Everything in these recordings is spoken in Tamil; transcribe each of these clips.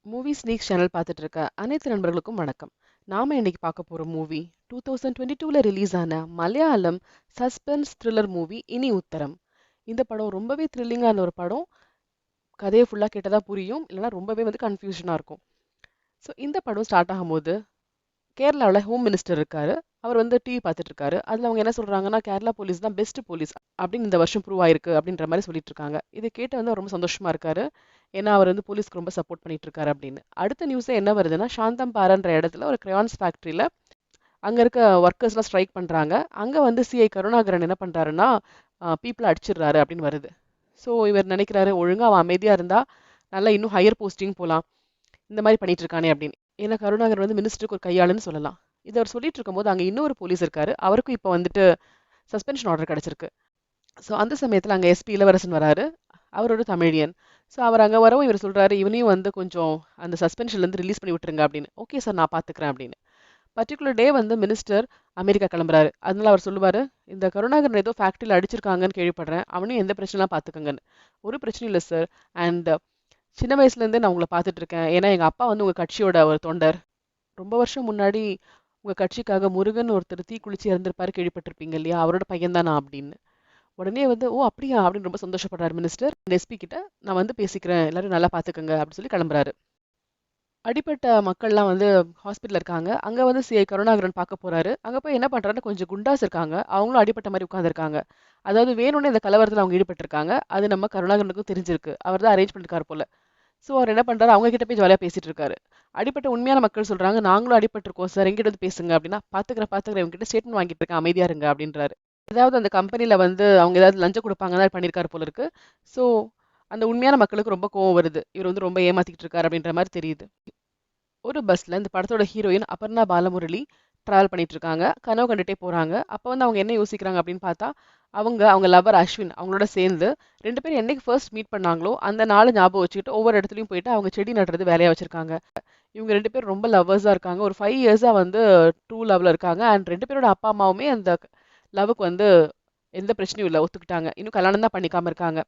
மூவி ஸ்னீக் சேனல் பார்த்துட்டு இருக்க அனைத்து நண்பர்களுக்கும் வணக்கம். நாம இன்னைக்கு பார்க்க போற மூவி 2022ல ரிலீஸ் ஆன மலையாளம் சஸ்பென்ஸ் த்ரில்லர் மூவி இனி உத்தரம். இந்த படம் ரொம்பவே த்ரில்லிங்கான ஒரு படம். கதையை ஃபுல்லா கேட்டதா புரியும், இல்லைன்னா ரொம்பவே கன்ஃபியூஷனா இருக்கும். ஸோ இந்த படம் ஸ்டார்ட் ஆகும்போது கேரளாவில் ஹோம் மினிஸ்டர் இருக்காரு. அவர் டிவி பார்த்துட்டு இருக்காரு. அதில் அவங்க என்ன சொல்றாங்கன்னா, கேரளா போலீஸ் தான் பெஸ்ட் போலீஸ் அப்படின்னு இந்த வருஷம் ப்ரூவ் ஆயிருக்கு அப்படின்ற மாதிரி சொல்லிட்டு இருக்காங்க. இதை கேட்டு அவர் ரொம்ப சந்தோஷமா இருக்காரு. ஏன்னா அவர் போலீஸ்க்கு ரொம்ப சப்போர்ட் பண்ணிட்டு இருக்காரு அப்படின்னு. அடுத்த நியூஸே என்ன வருதுன்னா, சாந்தம் பாரன்ற இடத்துல ஒரு கிரையான்ஸ் ஃபேக்டரியில அங்க இருக்க ஒர்க்கர்ஸ்லாம் ஸ்ட்ரைக் பண்றாங்க. அங்க சிஐ கருணாகரன் என்ன பண்றாருன்னா, பீப்புளை அடிச்சிடுறாரு அப்படின்னு வருது. ஸோ இவர் நினைக்கிறாரு, ஒழுங்கா அவன் அமைதியா இருந்தா நல்லா இன்னும் ஹையர் போஸ்டிங் போலாம். இந்த மாதிரி பண்ணிட்டு இருக்கானே அப்படின்னு. ஏன்னா கருணாகர் மினிஸ்டருக்கு ஒரு கையாளுன்னு சொல்லலாம். இதை அவர் சொல்லிட்டு இருக்கும்போது அங்கே இன்னொரு போலீஸ் இருக்காரு. அவருக்கும் இப்போ சஸ்பென்ஷன் ஆர்டர் கிடைச்சிருக்கு. ஸோ அந்த சமயத்தில் அங்கே எஸ்பி இளவரசன் வராரு. அவர் ஒரு தமிழியன். ஸோ அவர் அங்கே வரவும் இவர் சொல்றாரு, இவனையும் கொஞ்சம் அந்த சஸ்பென்ஷன்லேருந்து ரிலீஸ் பண்ணி விட்டுருங்க அப்படின்னு. ஓகே சார், நான் பார்த்துக்கிறேன் அப்படின்னு. பர்டிகுலர் டே மினிஸ்டர் அமெரிக்கா கிளம்புறாரு. அதனால அவர் சொல்லுவாரு, இந்த கருணாகரன் ஏதோ ஃபேக்ட்ரியில் அடிச்சிருக்காங்கன்னு கேள்விப்படுறேன். அவனையும் எந்த பிரச்சனைலாம் பார்த்துக்கங்கன்னு. ஒரு பிரச்சனையும் இல்லை சார். அண்ட் சின்ன வயசுலேருந்தே நான் உங்களை பார்த்துட்டு இருக்கேன். ஏன்னா எங்கள் அப்பா உங்கள் கட்சியோட ஒரு தொண்டர். ரொம்ப வருஷம் முன்னாடி உங்கள் கட்சிக்காக முருகன் ஒருத்தர் தீக்குளிச்சு இறந்திருப்பாரு, கேள்விப்பட்டிருப்பீங்க இல்லையா? அவரோட பையன் தான் நான் அப்படின்னு. உடனே ஓ அப்படியா அப்படின்னு ரொம்ப சந்தோஷப்படுறாரு மினிஸ்டர். எஸ்பி கிட்ட நான் பேசிக்கிறேன், எல்லாரும் நல்லா பார்த்துக்கங்க அப்படின்னு சொல்லி கிளம்புறாரு. அடிப்பட்ட மக்கள்லாம் ஹாஸ்பிட்டல் இருக்காங்க. அங்கே சிஐ கருணாகரன் பார்க்க போறாரு. அங்கே போய் என்ன பண்றாருன்னா, கொஞ்சம் குண்டாஸ் இருக்காங்க. அவங்களும் அடிப்பட்ட மாதிரி உட்காந்துருக்காங்க. அதாவது வேணும்னே இந்த கலவரத்தில் அவங்க ஈடுபட்டிருக்காங்க. அது நம்ம கருணாகரனுக்கும் தெரிஞ்சிருக்கு. அவர் தான் அரேஞ்ச் பண்ணிருக்காரு போல. ஸோ அவர் என்ன பண்றாரு, அவங்க கிட்ட போய் ஜாலியாக பேசிட்டு இருக்காரு. அடிப்பட்ட உண்மையான மக்கள் சொல்றாங்க, நாங்களும் அடிபட்டிருக்கோம் சார், எங்கிட்ட பேசுங்க அப்படின்னா, பார்த்துக்கிறேன் இவங்க கிட்ட ஸ்டேட்மெண்ட் வாங்கிட்டு இருக்கேன், அமைதியா இருங்க அப்படின்றாரு. ஏதாவது அந்த கம்பெனில அவங்க ஏதாவது லஞ்சம் கொடுப்பாங்க தான் பண்ணியிருக்காரு போல இருக்கு. ஸோ அந்த உண்மையான மக்களுக்கு ரொம்ப கோவம் வருது. இவர் ரொம்ப ஏமாத்திக்கிட்டு இருக்காரு அப்படின்ற மாதிரி தெரியுது. ஒரு பஸ்ல இந்த படத்தோட ஹீரோயின் அபர்ணா பாலமுரளி டிராவல் பண்ணிட்டு இருக்காங்க. கனவு கண்டுட்டே போறாங்க. அப்போ அவங்க என்ன யோசிக்கிறாங்க அப்படின்னு பார்த்தா, அவங்க லவர் அஸ்வின் அவங்களோட சேர்ந்து 2 பேரும் என்னைக்கு ஃபர்ஸ்ட் மீட் பண்ணாங்களோ அந்த நாள் ஞாபகம் வச்சுக்கிட்டு ஒவ்வொரு இடத்துலையும் போயிட்டு அவங்க செடி நடுறது வேலையா வச்சிருக்காங்க. இவங்க 2 பேரும் ரொம்ப லவ்வர்ஸா இருக்காங்க. ஒரு 5 இயர்ஸா ட்ரூ லவ்ல இருக்காங்க. அண்ட் 2 பேரோட அப்பா அம்மாவுமே அந்த லவ்வுக்கு எந்த பிரச்சனையும் இல்லை, ஒத்துக்கிட்டாங்க. இன்னும் கல்யாணம் தான் பண்ணிக்காம இருக்காங்க.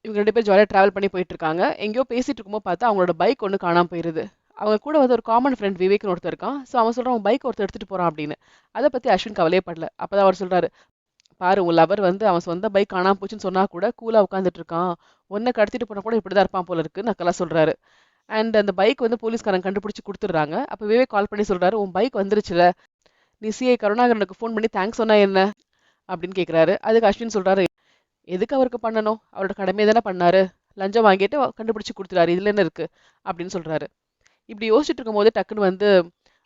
இவங்க 2 பேரும் ஜாலியாக டிராவல் பண்ணி போயிட்டு இருக்காங்க. எங்கேயோ பேசிட்டு இருக்கும்போது பார்த்தா அவங்களோட பைக் ஒன்று காணாம போயிருது. அவங்க கூட ஒரு காமன் ஃப்ரெண்ட் விவேக்னு ஒருத்தர் இருக்கான். ஸோ அவன் சொல்றான், அவன் பைக் ஒருத்தர் எடுத்துட்டு போறான் அப்படின்னு. அதை பத்தி அஸ்வின் கவலையே படல. அப்பதான் அவர் சொல்றாரு, பாரு உன் லவர் அவன் சொந்த பைக் காணாம போச்சுன்னு சொன்னா கூட கூலா உட்காந்துட்டு இருக்கான். உன்னை கடத்திட்டு போனா கூட இப்படிதான் இருப்பான் போல இருக்கு நக்கலா சொல்றாரு. அண்ட் அந்த பைக் போலீஸ்காரன் கண்டுபிடிச்சு கொடுத்துடுறாங்க. அப்ப விவேக் கால் பண்ணி சொல்றாரு, உன் பைக் வந்துருச்சுல, நீ சிஐ கருணாகரனுக்கு ஃபோன் பண்ணி தேங்க்ஸ் சொன்னா என்ன அப்படின்னு கேட்கிறாரு. அதுக்கு அஸ்வின் சொல்றாரு, எதுக்கு அவருக்கு பண்ணணும், அவரோட கடமையை தானே பண்ணாரு, லஞ்சம் வாங்கிட்டு கண்டுபிடிச்சு கொடுத்துறாரு, இதுல என்ன இருக்கு அப்படின்னு சொல்றாரு. இப்படி யோசிச்சுட்டு இருக்கும் போது டக்குன்னு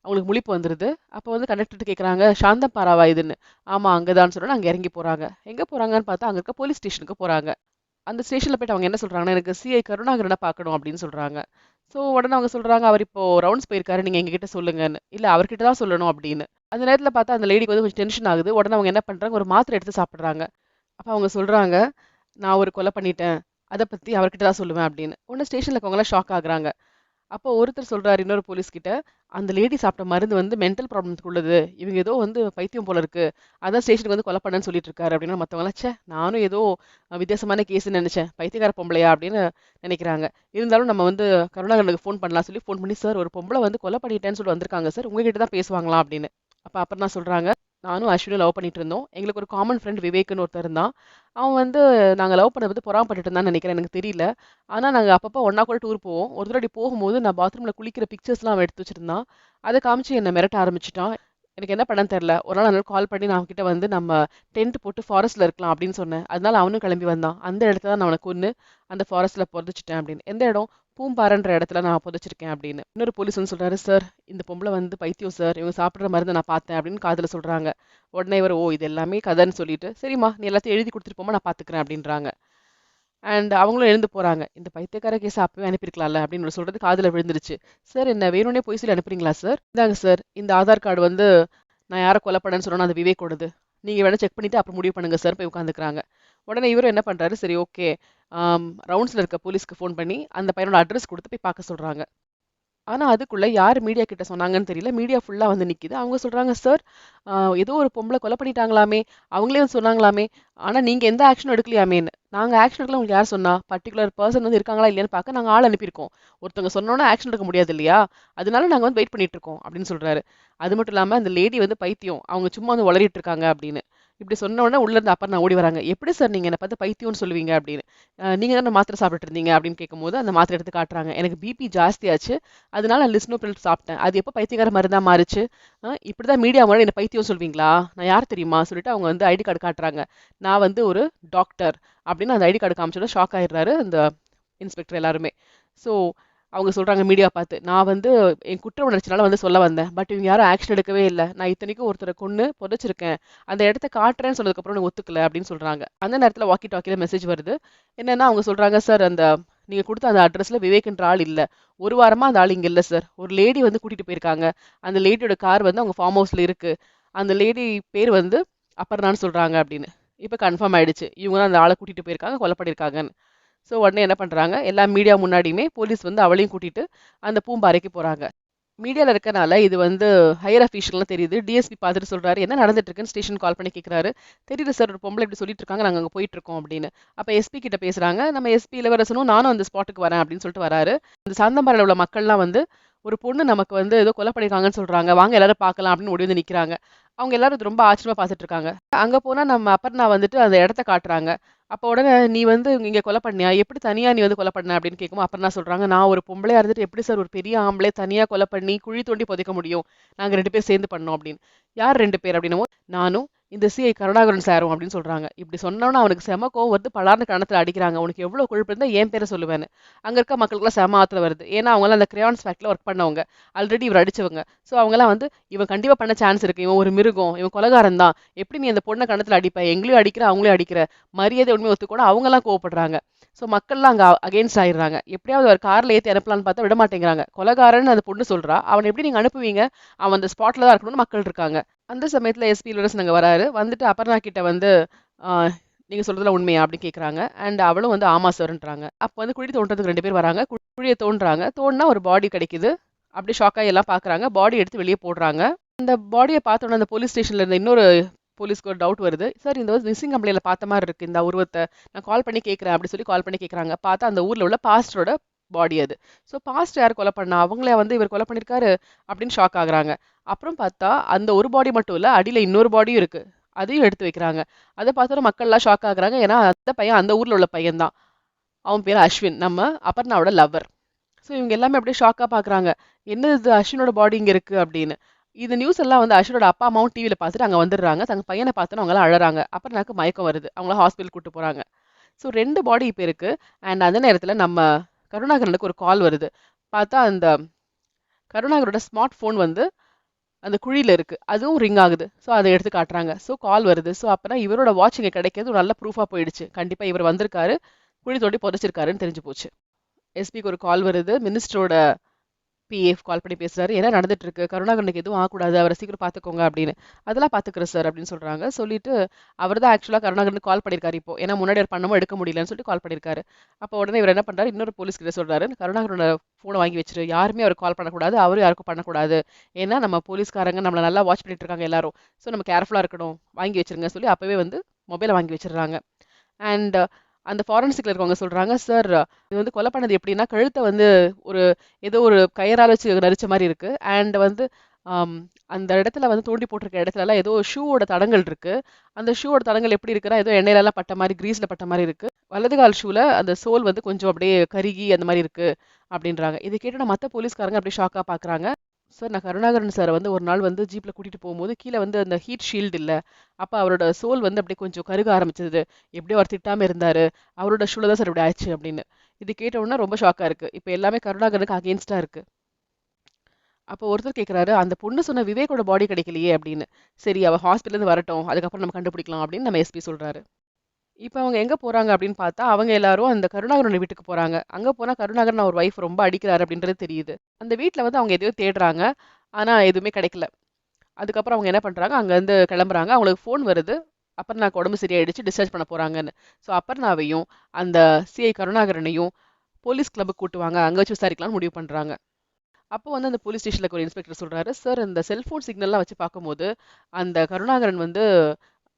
அவங்களுக்கு முழிப்பு வந்துருது. அப்போ கண்டக்டர் கேட்குறாங்க, சாந்தம் பாராவா இதுன்னு. ஆமா அங்கதான் சொல்றேன். அங்கே இறங்கி போறாங்க. எங்க போறாங்கன்னு பார்த்தா அங்க இருக்க போலீஸ் ஸ்டேஷனுக்கு போறாங்க. அந்த ஸ்டேஷன்ல போயிட்டு அவங்க என்ன சொல்றாங்கன்னா, எனக்கு சிஐ கருணாகரனை பார்க்கணும் அப்படின்னு சொல்றாங்க. ஸோ உடனே அவங்க சொல்றாங்க, அவர் இப்போ ரவுண்ட்ஸ் போயிருக்காரு, நீங்க எங்ககிட்ட சொல்லுங்கன்னு. இல்ல அவர்கிட்ட தான் சொல்லணும் அப்படின்னு. அந்த நேரத்துல பார்த்தா அந்த லேடிக்கு கொஞ்சம் டென்ஷன் ஆகுது. உடனே அவங்க என்ன பண்றாங்க, ஒரு மாத்திரை எடுத்து சாப்பிடுறாங்க. அப்ப அவங்க சொல்றாங்க, நான் ஒரு கொலை பண்ணிட்டேன், அதை பத்தி அவர்கிட்ட தான் சொல்லுவேன் அப்படின்னு. உடனே ஸ்டேஷன்ல இருக்கவங்களாம் ஷாக் ஆகுறாங்க. அப்போ ஒருத்தர் சொல்றாரு இன்னொரு போலீஸ் கிட்ட, அந்த லேடி சாப்பிட்ட மருந்து மென்டல் ப்ராப்ளம்ஸ்க்கு உள்ளது, இவங்க ஏதோ பைத்தியம் போல இருக்கு, அதான் ஸ்டேஷனுக்கு கொலை பண்ணன்னு சொல்லிட்டு இருக்காரு அப்படின்னா மற்றவங்களாம், ச்சே நானும் ஏதோ வித்தியாசமான கேஸ்ன்னு நினைச்சேன், பைத்தியக்கார பொம்பளையா அப்படின்னு நினைக்கிறாங்க. இருந்தாலும் நம்ம கருணாகரனுக்கு ஃபோன் பண்ணலாம் சொல்லி ஃபோன் பண்ணி, சார் ஒரு பொம்பளை கொலை பண்ணிட்டேன்னு சொல்லி வந்திருக்காங்க சார், உங்ககிட்ட தான் பேசுவாங்களா அப்படின்னு. அப்போ அப்புறம் தான் சொல்றாங்க, நானும் அஸ்வினும் லவ் பண்ணிட்டு இருந்தோம். எங்களுக்கு ஒரு காமன் ஃப்ரெண்ட் விவேக்னு ஒருத்தர் இருந்தான். அவன் நாங்கள் லவ் பண்ணது பொறாமப்பட்டுட்டு இருந்தான்னு நினைக்கிறேன், எனக்கு தெரியல. ஆனால் நாங்கள் அப்பப்போ ஒன்றா கூட டூர் போவோம். ஒரு தடவை போகும்போது நான் பாத்ரூமில் குளிக்கிற பிக்சர்ஸ்லாம் அவன் எடுத்து வச்சிருந்தான். அதை காமிச்சு என்னை மிரட்ட ஆரம்பிச்சிட்டான். எனக்கு என்ன பண்ணன்னு தெரில. ஒரு நாள் அதனால கால் பண்ணி நான் அவன்கிட்ட நம்ம டென்ட் போட்டு ஃபாரஸ்ட்டில் இருக்கலாம் அப்படின்னு சொன்னேன். அதனால அவனும் கிளம்பி வந்தான். அந்த இடத்துல தான் நான் அவனை கொன்று அந்த ஃபாரஸ்ட்டில் புதைச்சிட்டேன் அப்படின்னு. எந்த இடம், பூம்பாறைன்ற இடத்துல நான் புதைச்சிருக்கேன் அப்படின்னு. இன்னொரு போலீஸ் சொல்றாரு, சார் இந்த பொம்பளை பைத்தியம் சார், இவங்க சாப்பிட்ற மருந்து நான் பார்த்தேன் அப்படின்னு காதில் சொல்றாங்க. உடனே இவர், ஓ இது எல்லாமே கதைன்னு சொல்லிட்டு, சரிம்மா நீ எல்லாத்தையும் எழுதி கொடுத்துட்டு போமா, நான் பார்த்துக்கிறேன் அப்படின்றாங்க. அண்ட் அவங்களும் எழுந்து போறாங்க. இந்த பைத்தியக்கார கேஸ் அப்பவே அனுப்பியிருக்கலாம்ல அப்படின்னு சொல்றது காதுல விழுந்துருச்சு. சார் என்ன வேணும்னே போய் சொல்லி அனுப்புறீங்களா சார்? இந்தாங்க சார், இந்த ஆதார் கார்டு நான் யாரை கொலை பண்ணேன்னு சொன்னா அந்த விவேக்கோடது. நீங்க வேணா செக் பண்ணிட்டு அப்புறம் முடிவு பண்ணுங்க சார். போய் உட்காந்துக்கிறாங்க. உடனே இவரும் என்ன பண்றாரு, சரி ஓகே, ரவுண்ட்ஸ்ல இருக்க போலீஸ்க்கு ஃபோன் பண்ணி அந்த பையனோட அட்ரஸ் கொடுத்து போய் பார்க்க சொல்றாங்க. ஆனா அதுக்குள்ள யார் மீடியா கிட்ட சொன்னாங்கன்னு தெரியல. மீடியா ஃபுல்லா நிக்குது. அவங்க சொல்றாங்க, சார் ஏதோ ஒரு பொம்பளை கொலை பண்ணிட்டாங்களாமே, அவங்களே சொன்னாங்களாமே, ஆனா நீங்க எந்த ஆக்ஷனும் எடுக்கலையாமேன்னு. நாங்க ஆக்ஷன் எடுக்கலாம் உங்களுக்கு யார் சொன்னா? பர்ட்டிகுலர் பெர்சன் வந்து இருக்காங்களா இல்லையான்னு பார்க்க நாங்க ஆள் அனுப்பியிருக்கோம். ஒருத்தவங்க சொன்னோனே ஆக்ஷன் எடுக்க முடியாது இல்லையா? அதனால நாங்க வந்து வெயிட் பண்ணிட்டு இருக்கோம் அப்படின்னு சொல்றாரு. அது மட்டும் இல்லாம அந்த லேடி வந்து பைத்தியம். அவங்க சும்மா வந்து உளறிட்டு இருக்காங்க அப்படின்னு. இப்படி சொன்ன உடனே உள்ள இருந்து அப்பா நான் ஓடி வராங்க. எப்படி சார் நீங்க என்ன பார்த்து பைத்தியம்னு சொல்லுவீங்க அப்படின்னு. நீங்க தானே மாத்திரை சாப்பிட்டுட்டு இருந்தீங்க அப்படின்னு கேட்கும்போது அந்த மாத்திரை எடுத்து காட்டுறாங்க. எனக்கு பிபி ஜாஸ்தியாச்சு. அதனால நான் லிஸ்னோபிரில் சாப்பிட்டேன். அது எப்போ பைத்தியக்கார மருந்தா மாறுச்சு? இப்படிதான் மீடியா முன்னாடி என்ன பைத்தியம் சொல்வீங்களா? நான் யார் தெரியுமா? சொல்லிட்டு அவங்க வந்து ஐடி கார்டு காட்டுறாங்க. நான் வந்து ஒரு டாக்டர் அப்படின்னு அந்த ஐடி கார்டு காமிச்சோட ஷாக் ஆயிடுறாரு அந்த இன்ஸ்பெக்டர் எல்லாருமே. ஸோ அவங்க சொல்றாங்க மீடியா பார்த்து நான் வந்து என் குற்ற உணர்ச்சினால வந்து சொல்ல வந்தேன். பட் இவங்க யாரும் ஆக்ஷன் எடுக்கவே இல்லை. நான் இத்தனைக்கும் ஒருத்தரை கொன்னு புதைச்சிருக்கேன். அந்த இடத்த காட்டுறேன்னு சொன்னதுக்கப்புறம் எனக்கு ஒத்துக்கல அப்படின்னு சொல்றாங்க. அந்த நேரத்தில் வாக்கி டாக்கில மெசேஜ் வருது. என்னன்னா அவங்க சொல்றாங்க சார் அந்த நீங்க கொடுத்த அந்த அட்ரஸ்ல விவேக்ன்ற ஆள் இல்ல. ஒரு வாரமா அந்த ஆள் இங்க இல்ல சார். ஒரு லேடி வந்து கூட்டிட்டு போயிருக்காங்க. அந்த லேடியோட கார் வந்து அவங்க ஃபார்ம் ஹவுஸ்ல இருக்கு. அந்த லேடி பேர் வந்து அப்பர்னான்னு சொல்றாங்க அப்படின்னு. இப்ப கன்ஃபார்ம் ஆயிடுச்சு. இவங்க தான் அந்த ஆளை கூட்டிட்டு போயிருக்காங்க, கொலை பண்ணியிருக்காங்கன்னு. ஸோ உடனே என்ன பண்றாங்க? எல்லா மீடியா முன்னாடியுமே போலீஸ் வந்து அவளையும் கூட்டிட்டு அந்த பூம்பாறைக்கு போறாங்க. மீடியால இருக்கனால இது வந்து ஹையர் அஃபீஷியல்னு தெரியுது. டிஎஸ்பி பார்த்துட்டு சொல்றாரு, என்ன நடந்துட்டு இருக்குன்னு ஸ்டேஷன் கால் பண்ணி கேட்குறாரு. தெரியுது சார் ஒரு பொம்பளை இப்படி சொல்லிட்டு இருக்காங்க, நாங்கள் அங்கே போயிட்டு இருக்கோம் அப்படின்னு. அப்போ எஸ்பி கிட்ட பேசுறாங்க. நம்ம எஸ்பி இளவரசனும் நானும் அந்த ஸ்பாட்டுக்கு வரேன் அப்படின்னு சொல்லிட்டு வராரு. இந்த சாந்தம்பாறையில் உள்ள மக்கள்லாம் வந்து ஒரு பொண்ணு நமக்கு வந்து ஏதோ கொலை பண்ணிருக்காங்கன்னு சொல்றாங்க, வாங்க எல்லாரும் பார்க்கலாம் அப்படின்னு ஓடி வந்து நிக்கிறாங்க. அவங்க எல்லாரும் இது ரொம்ப ஆச்சரியமா பார்த்துட்டு இருக்காங்க. அங்க போனா நம்ம அப்பர்ணா வந்துட்டு அந்த இடத்த காட்டுறாங்க. அப்போ உடனே நீ வந்து இங்க கொலை பண்ணியா? எப்படி தனியா நீ வந்து கொலை பண்ண அப்படின்னு கேட்கும்போது அப்பர்ணா சொல்றாங்க, நான் ஒரு பொம்பளையா இருந்துட்டு எப்படி சார் ஒரு பெரிய ஆம்பளை தனியா கொலை பண்ணி குழி தோண்டி புதைக்க முடியும்? நாங்க 2 பேர் சேர்ந்து பண்ணோம் அப்படின்னு. யார் 2 பேர் அப்படின்னமோ நானும் இந்த சிஐ கருணாகரன் சாரும் அப்படின்னு சொல்றாங்க. இப்படி சொன்னோன்னா அவனுக்கு செம கோவம் வருது. பலார்னு கணத்துல அடிக்கிறாங்க. உனக்கு எவ்வளவு கொழுப்பு இருந்தா என் பேரை சொல்லுவேன்னு. அங்க இருக்க மக்களுக்குலாம் செம ஆத்திரம் வருது. ஏன்னா அவங்கலாம் அந்த கிரையான்ஸ் ஃபேக்ட்ரியில் ஒர்க் பண்ணவங்க. ஆல்ரெடி இவர் அடிச்சவங்க. ஸோ அவங்கலாம் வந்து இவன் கண்டிப்பா பண்ண சான்ஸ் இருக்கு. இவன் ஒரு மிருகம். இவன் கொலைகாரன் தான். எப்படி நீ அந்த பொண்ணை கணத்துல அடிப்ப? எங்களையும் அடிக்கிற, அவங்களையும் அடிக்கிற. மரியாதை உண்மை ஒத்துக்கூட அவங்கலாம் கோவப்படுறாங்க. ஸோ மக்கள்லாம் அங்க அகெயின்ஸ்ட் ஆயிடுறாங்க. எப்படியாவது ஒரு கார்ல ஏத்தி அனுப்பலான்னு பார்த்தா விட மாட்டேங்கிறாங்க. கொலைகாரன்னு அந்த பொண்ணு சொல்றா. அவனை எப்படி நீங்க அனுப்புவீங்க? அவன் அந்த ஸ்பாட்ல தான் இருக்கணும்னு மக்கள் இருக்காங்க. அந்த சமயத்துல எஸ்பி இளவரசன் அங்க வராரு. வந்துட்டு அபர்ணா கிட்ட வந்து ஆ, நீங்க சொல்றதுல உண்மையா அப்படின்னு கேக்குறாங்க. அண்ட் அவளும் வந்து ஆமா சார்ன்றாங்க. அப்ப வந்து குழி தோண்டறதுக்கு 2 பேர் வராங்க. குழியை தோண்டுறாங்க. தோண்டுனா ஒரு பாடி கிடைக்குது. அப்படி ஷாக் ஆகி எல்லாம் பாக்குறாங்க. பாடி எடுத்து வெளியே போடுறாங்க. அந்த பாடியை பார்த்தோன்னே அந்த போலீஸ் ஸ்டேஷன்ல இருந்த இன்னொரு போலீஸ்க்கு ஒரு டவுட் வருது. சார் இந்த மிஸ்ஸிங் கம்ப்ளைண்ட்ல பார்த்த மாதிரி இருக்கு இந்த உருவத்தை. நான் கால் பண்ணி கேட்குறேன் அப்படி சொல்லி கால் பண்ணி கேட்குறாங்க. பார்த்தா அந்த ஊர்ல உள்ள பாஸ்டரோட பாடி அது. ஸோ பாஸ்டர் யார் கொலை பண்ணா? அவங்களே வந்து இவர் கொலை பண்ணியிருக்காரு அப்படின்னு ஷாக் ஆகுறாங்க. அப்புறம் பார்த்தா அந்த ஒரு பாடி மட்டும் இல்ல, அடியில இன்னொரு பாடியும் இருக்கு. அதையும் எடுத்து வைக்கிறாங்க. அதை பார்த்தோன்னா மக்கள்லாம் ஷாக் ஆகுறாங்க. ஏன்னா அந்த பையன் அந்த ஊர்ல உள்ள பையன் தான். அவன் பேர் அஸ்வின். நம்ம அபர்ணாவோட லவ்வர். ஸோ இவங்க எல்லாமே அப்படியே ஷாக்கா பார்க்குறாங்க. என்ன இது அஸ்வினோட பாடி இங்க இருக்கு அப்படின்னு. இந்த நியூஸ் எல்லாம் வந்து அஸ்வினோட அப்பா அம்மாவும் டிவியில பார்த்துட்டு அங்க வந்துடுறாங்க. தங்க பையனை பார்த்தோன்னு அவங்க எல்லாம் அழறாங்க. அப்புறம் எனக்கு மயக்கம் வருது. அவங்கள ஹாஸ்பிட்டல் கூட்டு போறாங்க. ஸோ 2 பாடி இப்ப இருக்கு. அண்ட் அந்த நேரத்துல நம்ம கருணாகரனுக்கு ஒரு கால் வருது. பார்த்தா அந்த கருணாகரோட ஸ்மார்ட் ஃபோன் வந்து அந்த குழியில இருக்கு. அதுவும் ரிங் ஆகுது. ஸோ அதை எடுத்து காட்டுறாங்க. ஸோ கால் வருது. ஸோ அப்பனா இவரோட வாட்ச் இங்க கிடைக்கிறது ஒரு நல்ல ப்ரூஃபா போயிடுச்சு. கண்டிப்பா இவர் வந்திருக்காரு, குழி தோண்டி புதைச்சிருக்காருன்னு தெரிஞ்சு போச்சு. எஸ்பிக்கு ஒரு கால் வருது. மினிஸ்டரோட பிஏ கால் பண்ணி பேசுறாரு. என்ன நடந்துட்டு இருக்கு? கருணாகரனுக்கு எதுவும் ஆகக்கூடாது. அவரை சீக்கிரம் பார்த்துக்கோங்க அப்படின்னு. அதெல்லாம் பார்த்துக்கிறேன் சார் அப்படின்னு சொல்றாங்க. சொல்லிட்டு அவர் தான் ஆக்சுவலா கருணாகரனுக்கு கால் பண்ணியிருக்காரு இப்போ. ஏன்னா முன்னாடி அவர் பண்ணமோ எடுக்க முடியலன்னு சொல்லிட்டு கால் பண்ணியிருக்காரு. அப்போ உடனே இவர் என்ன பண்றாரு? இன்னொரு போலீஸ் கிட்ட சொல்றாரு, கருணாகரனோட ஃபோனை வாங்கி வச்சிரு. யாருமே அவர் கால் பண்ணக்கூடாது. அவரும் யாருக்கும் பண்ணக்கூடாது. ஏன்னா நம்ம போலீஸ்காரங்க நம்மள நல்லா வாட்ச் பண்ணிட்டு இருக்காங்க எல்லாரும். ஸோ நம்ம கேர்ஃபுல்லா இருக்கணும். வாங்கி வச்சிருங்க சொல்லி அப்பவே வந்து மொபைலை வாங்கி வச்சிடுறாங்க. அண்ட் அந்த ஃபாரன்சிக்ல இருக்கவங்க சொல்றாங்க, சார் இது வந்து கொலை பண்ணது எப்படின்னா கழுத்தை வந்து ஒரு ஏதோ ஒரு கயரால வச்சு நரிச்ச மாதிரி இருக்கு. அண்ட் வந்து ஆம், அந்த இடத்துல வந்து தோண்டி போட்டிருக்க இடத்துல எல்லாம் ஏதோ ஷூவோட தடங்கள் இருக்கு. அந்த ஷூவோட தடங்கள் எப்படி இருக்குன்னா ஏதோ எண்ணெயில எல்லாம் பட்ட மாதிரி கிரீஸ்ல பட்ட மாதிரி இருக்கு. வலது கால் ஷூல அந்த சோல் வந்து கொஞ்சம் அப்படியே கருகி அந்த மாதிரி இருக்கு அப்படின்றாங்க. இதை கேட்டு மற்ற போலீஸ்காரங்க அப்படியே ஷாக்கா பாக்குறாங்க. சார் நான் கருணாகரன் சார் வந்து ஒரு நாள் வந்து ஜீப்ல கூட்டிட்டு போகும்போது கீழே வந்து அந்த ஹீட் ஷீல்டு இல்ல. அப்ப அவரோட சோல் வந்து அப்படியே கொஞ்சம் கருக ஆரம்பிச்சது. எப்படியோ அவர் திட்டாம இருந்தாரு. அவரோட ஷூல தான் சார் இப்படி ஆயிடுச்சு அப்படின்னு. இது கேட்ட உடனே ரொம்ப ஷாக்கா இருக்கு. இப்ப எல்லாமே கருணாகரனுக்கு அகேன்ஸ்டா இருக்கு. அப்போ ஒருத்தர் கேட்குறாரு, அந்த பொண்ணு சொன்ன விவேக்கோட பாடி கிடைக்கலையே அப்படின்னு. சரி அவ ஹாஸ்பிட்டல்ல இருந்து வரட்டும். அதுக்கப்புறம் நம்ம கண்டுபிடிக்கலாம் அப்படின்னு நம்ம எஸ்பி சொல்றாரு. இப்ப அவங்க எங்க போறாங்க அப்படின்னு பார்த்தா, அவங்க எல்லாரும் அந்த கருணாகரனோட வீட்டுக்கு போறாங்க. அங்க போனா கருணாகரன் அவர் வைஃப் ரொம்ப அடிக்கிறாரு அப்படின்றது தெரியுது. அந்த வீட்ல வந்து அவங்க எதையோ தேடுறாங்க. ஆனா எதுவுமே கிடைக்கல. அதுக்கப்புறம் அவங்க என்ன பண்றாங்க, அங்கருந்து கிளம்புறாங்க. அவங்களுக்கு ஃபோன் வருது. அபர்ணாக்கு உடம்பு சரியாயிடுச்சு. டிஸ்சார்ஜ் பண்ண போறாங்கன்னு. ஸோ அபர்ணாவையும், அந்த சிஐ கருணாகரனையும் போலீஸ் கிளப்புக்கு கூட்டு வாங்க. அங்க வச்சு விசாரிக்கலாம்னு முடிவு பண்றாங்க. அப்போ வந்து அந்த போலீஸ் ஸ்டேஷன்ல ஒரு இன்ஸ்பெக்டர் சொல்றாரு, சார் இந்த செல்போன் சிக்னல்லாம் வச்சு பார்க்கும்போது, அந்த கருணாகரன் வந்து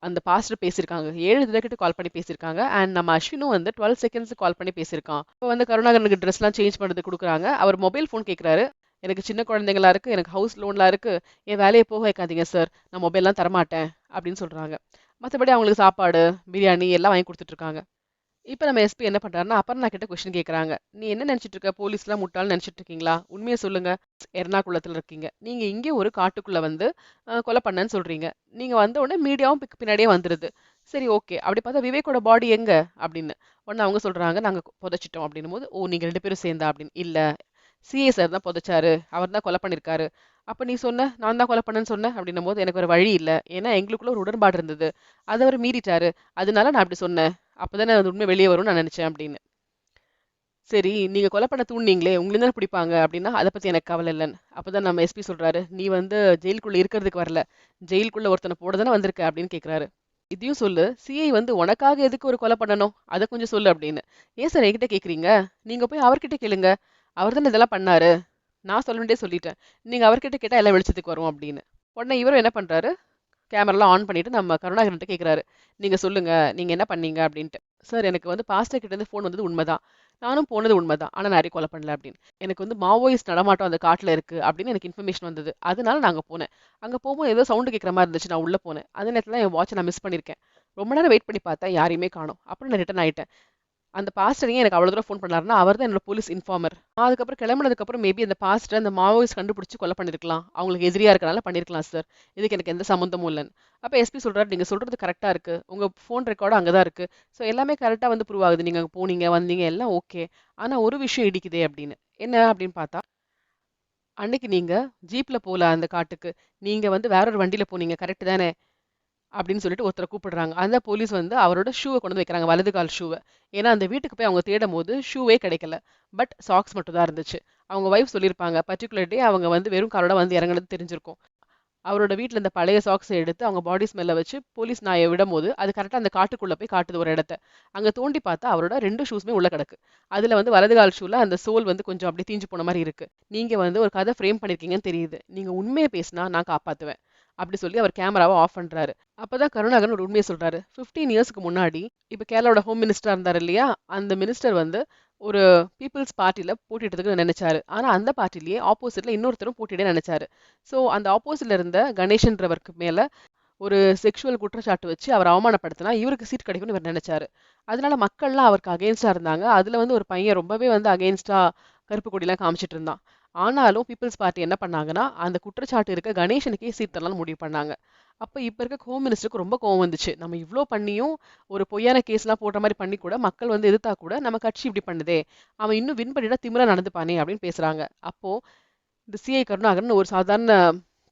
அந்த பாஸ்டர் பேசியிருக்காங்க. 7 தடவைக்கிட்ட கால் பண்ணி பேசியிருக்காங்க. அண்ட் நம்ம அஸ்வினும் வந்து 12 செகண்ட்ஸ் கால் பண்ணி பேசியிருக்கான். இப்போ வந்து கருணாகரனுக்கு ட்ரெஸ்லாம் சேஞ்ச் பண்ணுறது குடுக்குறாங்க. அவர் மொபைல் ஃபோன் கேட்குறாரு. எனக்கு சின்ன குழந்தைங்களா இருக்கு, எனக்கு ஹவுஸ் லோன்லாம் இருக்கு, என் வேலையை போக வைக்காதீங்க சார், நான் மொபைல்லாம் தரமாட்டேன் அப்படின்னு சொல்றாங்க. மற்றபடி அவங்களுக்கு சாப்பாடு, பிரியாணி எல்லாம் வாங்கி கொடுத்துட்டு இருக்காங்க. இப்ப நம்ம எஸ்பி என்ன பண்றாருன்னா, அபர்ணா கிட்ட கொஸ்டின் கேக்குறாங்க. நீ என்ன நினைச்சிட்டு இருக்க? போலீஸ்லாம் முட்டாள்னு நினைச்சிட்டு இருக்கீங்களா? உண்மையை சொல்லுங்க. எர்ணாகுளத்துல இருக்கீங்க. நீங்க இங்கே ஒரு காட்டுக்குள்ள வந்து கொலை பண்ணேன்னு சொல்றீங்க. நீங்க வந்த உடனே மீடியாவும் பின்னாடியே வந்துருது. சரி, ஓகே. அப்படி பார்த்தா விவேக்கோட பாடி எங்க அப்படின்னு. உடனே அவங்க சொல்றாங்க, நாங்க புதைச்சிட்டோம் அப்படின்னும் போது, ஓ நீங்க 2 பேரும் சேர்ந்தா அப்படின்னு. இல்ல, சிஏ சார் தான் புதைச்சாரு. அவர் தான் கொலை பண்ணிருக்காரு. அப்ப நீ சொன்ன நான் தான் கொலை பண்ணேன்னு சொன்ன அப்படின்னும் போது எனக்கு ஒரு வழி இல்ல. ஏன்னா எங்களுக்குள்ள ஒரு உடன்பாடு இருந்தது. அதை அவர் மீறிட்டாரு. அதனால நான் அப்படி சொன்னேன். அப்பதானே அது உண்மை வெளியே வரும்னு நான் நினைச்சேன் அப்படின்னு. சரி, நீங்க கொலை பண்ண தூண்டினீங்களே, உங்களுக்கு தானே பிடிப்பாங்க அப்படின்னா, அதை பத்தி எனக்கு கவலை இல்லைன்னு. அப்பதான் நம்ம எஸ்பி சொல்றாரு, நீ வந்து ஜெயிலுக்குள்ள இருக்கிறதுக்கு வரல, ஜெயிலுக்குள்ள ஒருத்தனை போட தானே வந்திருக்க அப்படின்னு கேக்குறாரு. இதையும் சொல்லு, சிஐ வந்து உனக்காக எதுக்கு ஒரு கொலை பண்ணணும், அதை கொஞ்சம் சொல்லு அப்படின்னு. ஏன் சார் என்கிட்ட கேக்குறீங்க? நீங்க போய் அவர்கிட்ட கேளுங்க. அவர் தானே இதெல்லாம் பண்ணாரு. நான் சொல்ல வேண்டிய சொல்லிட்டேன். நீங்க அவர்கிட்ட கேட்டா எல்லாம் வெளிச்சத்துக்கு வரும் அப்படின்னு. உடனே இவரும் என்ன பண்றாரு, கேமராலாம் ஆன் பண்ணிட்டு நம்ம கருணாகரன்ட்ட கேட்குறாரு. நீங்க சொல்லுங்க, நீங்க என்ன பண்ணீங்க அப்படின்ட்டு. சார், எனக்கு வந்து பாஸ்டர் கிட்ட இருந்து ஃபோன் வந்தது உண்மைதான். நானும் போனது உண்மைதான். ஆனா நான் யாரையும் கொலை பண்ணல அப்படின்னு. எனக்கு வந்து மாவோயிஸ்ட் நடமாட்டம் அந்த காட்டுல இருக்கு அப்படின்னு எனக்கு இன்ஃபர்மேஷன் வந்தது. அதனால நான் அங்க போனேன். அங்க போகும்போது ஏதோ சவுண்ட் கேட்குற மாதிரி இருந்துச்சு. நான் உள்ள போனேன். அந்த நேரத்துல தான் என் வாட்சை நான் மிஸ் பண்ணியிருக்கேன். ரொம்ப நேரம் வெயிட் பண்ணி பார்த்தேன், யாரையுமே காணோம். அப்புறம் நான் ரிட்டர்ன் ஆயிட்டேன். அந்த பாஸ்டர் ஏன் எனக்கு அவ்வளோ தூரம் ஃபோன் பண்ணாருன்னா, அவர் தான் என்னோட போலீஸ் இன்ஃபார்மர். அதுக்கப்புறம் கிளம்புனதுக்கப்புறம் மேபி அந்த பாஸ்டர் அந்த மாவோயிஸ்ட் கண்டுபிடிச்சு கொலை பண்ணிருக்கலாம். அவங்களுக்கு எதிரியா இருக்கனால பண்ணிருக்கலாம் சார். இதுக்கு எனக்கு எந்த சம்மந்தமும் இல்லைன்னு. அப்ப எஸ்பி சொல்றாரு, நீங்க சொல்றது கரெக்டா இருக்கு. உங்க ஃபோன் ரெக்கார்டும் அங்கதான் இருக்கு. ஸோ எல்லாமே கரெக்டா வந்து ப்ரூவ் ஆகுது. நீங்க அங்க போனீங்க, வந்தீங்க, எல்லாம் ஓகே. ஆனா ஒரு விஷயம் இடிக்குதே அப்படின்னு. என்ன அப்படின்னு பார்த்தா, அன்னைக்கு நீங்க ஜீப்ல போல அந்த காட்டுக்கு. நீங்க வந்து வேற ஒரு வண்டியில போனீங்க. கரெக்ட் தானே? அப்படின்னு சொல்லிட்டு ஒருத்தரை கூப்பிடுறாங்க. அந்த போலீஸ் வந்து அவரோட ஷூவை கொண்டு வந்து வைக்கிறாங்க, வலது கால் ஷூவை. ஏன்னா அந்த வீட்டுக்கு போய் அவங்க தேடும் போது ஷூவே கிடைக்கல. பட் சாக்ஸ் மட்டும் தான் இருந்துச்சு. அவங்க ஒய்ஃப் சொல்லியிருப்பாங்க, பர்டிகுலர் டே அவங்க வந்து வெறும் காலோட வந்து இறங்குனது தெரிஞ்சிருக்கும். அவரோட வீட்ல இந்த பழைய சாக்ஸை எடுத்து அவங்க பாடி ஸ்மெல்ல வச்சு போலீஸ் நாயை விடும்போது அது கரெக்டாக அந்த காட்டுக்குள்ள போய் காட்டுது ஒரு இடத்த. அங்க தோண்டி பார்த்தா அவரோட 2 ஷூஸுமே உள்ள கிடக்கு. அதுல வந்து வலது கால் ஷூல அந்த சோல் வந்து கொஞ்சம் அப்படியே தீஞ்சு போன மாதிரி இருக்கு. நீங்க வந்து ஒரு கதை ஃப்ரேம் பண்ணிருக்கீங்கன்னு தெரியுது. நீங்க உண்மையை பேசினா நான் காப்பாத்துவேன் அப்படி சொல்லி அவர் கேமராவை ஆஃப் பண்றாரு. அப்பதான் கருணாகரன் ஒரு உண்மையை சொல்றாரு. 15 இயர்ஸ்க்கு முன்னாடி இப்ப கேரளாவோட ஹோம் மினிஸ்டரா இருந்தார் இல்லையா, அந்த மினிஸ்டர் வந்து ஒரு பீப்புள்ஸ் பார்ட்டில போட்டியிட்டதுக்கு நினைச்சாரு. ஆனா அந்த பார்ட்டிலேயே ஆப்போசிட்ல இன்னொருத்தரும் போட்டியிட நினைச்சாரு. ஸோ அந்த ஆப்போசிட்ல இருந்த கணேசன்றவருக்கு மேல ஒரு செக்ஷுவல் குற்றச்சாட்டு வச்சு அவர் அவமானப்படுத்தினா இவருக்கு சீட் கிடைக்கும்னு இவர் நினைச்சாரு. அதனால மக்கள்லாம் அவருக்கு அகெயின்ஸ்டா இருந்தாங்க. அதுல வந்து ஒரு பையன் ரொம்பவே வந்து அகெயின்ஸ்டா கருப்பு கொடிலாம் காமிச்சிட்டு இருந்தான். ஆனாலும் பீப்புள்ஸ் பார்ட்டி என்ன பண்ணாங்கன்னா, அந்த குற்றச்சாட்டு இருக்க கணேசனுக்கே சீட் தரலாம்னு முடிவு பண்ணாங்க. அப்ப இப்ப இருக்க ஹோம் மினிஸ்டருக்கு ரொம்ப கோவம் வந்துச்சு. நம்ம இவ்ளோ பண்ணியும் ஒரு பொய்யான கேஸ்லாம் போடுற மாதிரி பண்ணி கூட மக்கள் வந்து எதிர்த்தா கூட நம்ம கட்சி இப்படி பண்ணுதே, அவன் இன்னும் வின் பண்ணிட்டா திமிரா நடந்துப்பானே அப்படின்னு பேசுறாங்க. அப்போ இந்த சிஐ கருணாகரன் ஒரு சாதாரண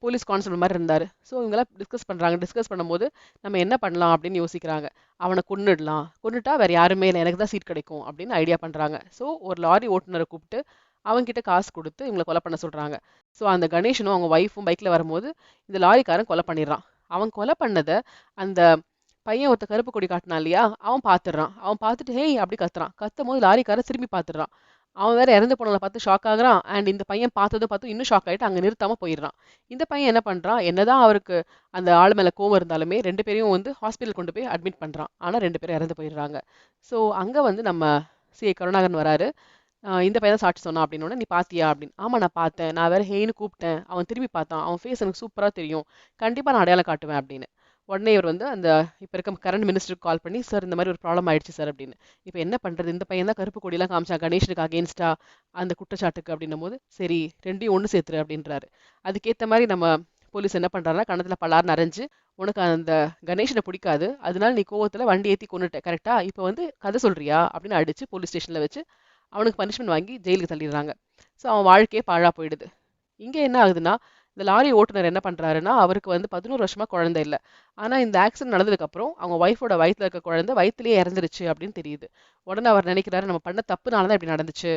போலீஸ் கான்ஸ்டபிள் மாதிரி இருந்தாரு. ஸோ இவங்கெல்லாம் டிஸ்கஸ் பண்றாங்க. டிஸ்கஸ் பண்ணும்போது நம்ம என்ன பண்ணலாம் அப்படின்னு யோசிக்கிறாங்க. அவனை கொன்னுடலாம். கொன்னுட்டா வேற யாருமே இல்லை, எனக்கு தான் சீட் கிடைக்கும் அப்படின்னு ஐடியா பண்றாங்க. ஸோ ஒரு லாரி ஓட்டுநரை கூப்பிட்டு அவன்கிட்ட காசு கொடுத்து இவங்களை கொலை பண்ண சொல்றாங்க. ஸோ அந்த கணேசனும் அவங்க ஒய்ஃபும் பைக்ல வரும்போது இந்த லாரிக்காரன் கொலை பண்ணிடுறான். அவன் கொலை பண்ணதை அந்த பையன் ஒருத்த கருப்பு கொடி காட்டினான் இல்லையா, அவன் பார்த்துடுறான். அவன் பார்த்துட்டு ஹேய் அப்படி கத்துறான். கத்தும் போது லாரிக்காரன் திரும்பி பார்த்துடுறான். அவன் வேற இறந்து போனதை பார்த்து ஷாக் ஆகுறான். அண்ட் இந்த பையன் பார்த்ததும் பார்த்து இன்னும் ஷாக் ஆயிட்டு அங்க நிறுத்தாம போயிடுறான். இந்த பையன் என்ன பண்றான், என்னதான் அவருக்கு அந்த ஆள் மேல கோவம் இருந்தாலுமே 2 பேரையும் வந்து ஹாஸ்பிட்டல் கொண்டு போய் அட்மிட் பண்றான். ஆனா 2 பேரும் இறந்து போயிடுறாங்க. ஸோ அங்க வந்து நம்ம சிஐ கருணாகரன் வராரு. இந்த பையன் தான் சாட்சி சொன்னான் அப்படின்னு. நீ பாத்தியா அப்படின்னு. ஆமா நான் பார்த்தேன். நான் வேற ஹேன்னு கூப்பிட்டேன். அவன் திரும்பி பார்த்தான். அவன் ஃபேஸ் எனக்கு சூப்பரா தெரியும். கண்டிப்பா நான் அடையாளம் காட்டுவேன் அப்படின்னு. உடனே இவர் வந்து அந்த இப்ப இருக்க கரண்ட் மினிஸ்டருக்கு கால் பண்ணி, சார் இந்த மாதிரி ஒரு ப்ராப்ளம் ஆயிடுச்சு சார் அப்படின்னு. இப்ப என்ன பண்றது, இந்த பையன் தான் கருப்பு கொடியெல்லாம் காமிச்சான் கணேஷனுக்கு அகேன்ஸ்டா அந்த குற்றச்சாட்டுக்கு அப்படின்னும் போது, சரி ரெண்டையும் ஒண்ணு சேர்த்துரு அப்படின்றாரு. அதுக்கேத்த மாதிரி நம்ம போலீஸ் என்ன பண்றாருன்னா, கணத்துல பலார்னு அரைஞ்சு, உனக்கு அந்த கணேஷனை பிடிக்காது, அதனால நீ கோவத்துல வண்டி ஏத்தி கொன்னுட்ட கரெக்டா, இப்ப வந்து கதை சொல்றியா அப்படின்னு அடிச்சு போலீஸ் ஸ்டேஷன்ல வச்சு அவனுக்கு பனிஷ்மெண்ட் வாங்கி ஜெயிலுக்கு தள்ளிடுறாங்க. ஸோ அவன் வாழ்க்கையே பாழா போயிடுது. இங்க என்ன ஆகுதுன்னா, இந்த லாரி ஓட்டுநர் என்ன பண்றாருன்னா, அவருக்கு வந்து 11 வருஷமா குழந்தை இல்லை. ஆனா இந்த ஆக்சிடென்ட் நடந்ததுக்கு அப்புறம் அவங்க ஒய்ஃபோட வயித்துல இருக்க குழந்தை வயித்துலயே இறந்துருச்சு அப்படின்னு தெரியுது. உடனே அவர் நினைக்கிறாரு, நம்ம பண்ண தப்புனால தான் இப்படி நடந்துச்சு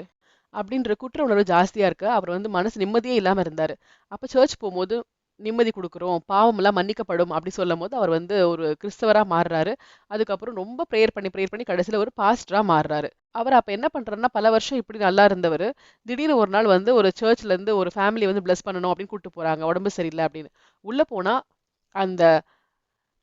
அப்படின்ற குற்ற உணர்வு ஜாஸ்தியா இருக்கு. அவர் வந்து மனசு நிம்மதியே இல்லாம இருந்தாரு. அப்ப சர்ச் போகும்போது நிம்மதி கொடுக்குறோம், பாவமெல்லாம் மன்னிக்கப்படும் அப்படி சொல்லும் போது அவர் வந்து ஒரு கிறிஸ்தவரா மாறுறாரு. அதுக்கப்புறம் ரொம்ப ப்ரேயர் பண்ணி கடைசியில ஒரு பாஸ்டரா மாறுறாரு. அவர் அப்ப என்ன பண்றாருன்னா, பல வருஷம் இப்படி நல்லா இருந்தவர் திடீர்னு ஒரு நாள் வந்து ஒரு சர்ச்ல இருந்து ஒரு ஃபேமிலி வந்து பிளஸ் பண்ணணும் அப்படின்னு கூட்டு போறாங்க, உடம்பு சரியில்லை அப்படின்னு. உள்ள போனா அந்த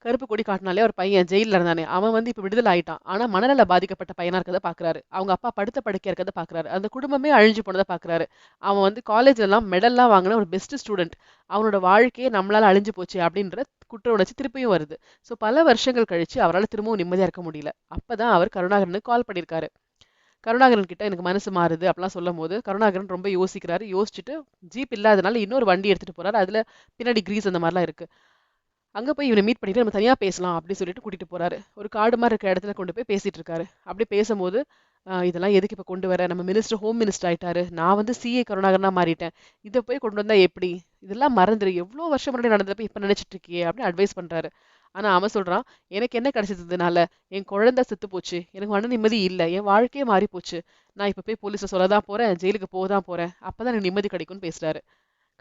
கருப்பு கொடி காட்டினாலே ஒரு பையன் ஜெயில்ல இருந்தானே அவன் வந்து இப்ப விடுதலை ஆயிட்டான். ஆனா மனநல பாதிக்கப்பட்ட பையனா இருக்கறத பாக்குறாரு. அவங்க அப்பா படுத்த படுக்கையா இருக்கறத பாக்குறாரு. அந்த குடும்பமே அழிஞ்சு போனதை பாக்குறாரு. அவன் வந்து காலேஜ்ல எல்லாம் மெடல்லாம் வாங்கின ஒரு பெஸ்ட் ஸ்டூடெண்ட். அவனோட வாழ்க்கையே நம்மளால அழிஞ்சு போச்சு அப்படின்ற குற்ற உணர்ச்சி திருப்பியும் வருது. சோ பல வருஷங்கள் கழிச்சு அவரால் திரும்பவும் நிம்மதியா இருக்க முடியல. அப்பதான் அவர் கருணாகரனுக்கு கால் பண்ணிருக்காரு. கருணாகரன் கிட்ட எனக்கு மனசு மாறுது அப்படிலாம் சொல்லும் போது கருணாகரன் ரொம்ப யோசிக்கிறாரு. யோசிச்சுட்டு ஜீப் இல்லாதனால இன்னொரு வண்டி எடுத்துட்டு போறாரு. அதுல பின்னாடி கிரீஸ் அந்த மாதிரிலாம் இருக்கு. அங்க போய் இவனை மீட் பண்ணிட்டு நம்ம தனியா பேசலாம் அப்படின்னு சொல்லிட்டு கூட்டிட்டு போறாரு. ஒரு காடு மாதிரி இருக்க இடத்துல கொண்டு போய் பேசிட்டு இருக்காரு. அப்படி பேசும்போது இதெல்லாம் எதுக்கு இப்ப கொண்டு வர, நம்ம மினிஸ்டர் ஹோம் மினிஸ்டர் ஆயிட்டாரு, நான் வந்து சிஏ கருணாகரனா மாறிட்டேன், இதை போய் கொண்டு வந்தா எப்படி, இதெல்லாம் மறந்துரு, எவ்வளவு வருஷம் முன்னாடி நடந்தப்ப இப்ப நினைச்சிட்டு இருக்கியே அப்படின்னு அட்வைஸ் பண்றாரு. ஆனா அவன் சொல்றான், எனக்கு என்ன கிடைச்சதுனால, என் குழந்தை செத்து போச்சு, எனக்கு மன நிம்மதி இல்ல, என் வாழ்க்கையே மாறி போச்சு, நான் இப்ப போய் போலீஸ்ல சொல்லதான் போறேன், ஜெயிலுக்கு போதான் போறேன், அப்பதான் எனக்கு நிம்மதி கிடைக்கும்னு பேசுறாரு.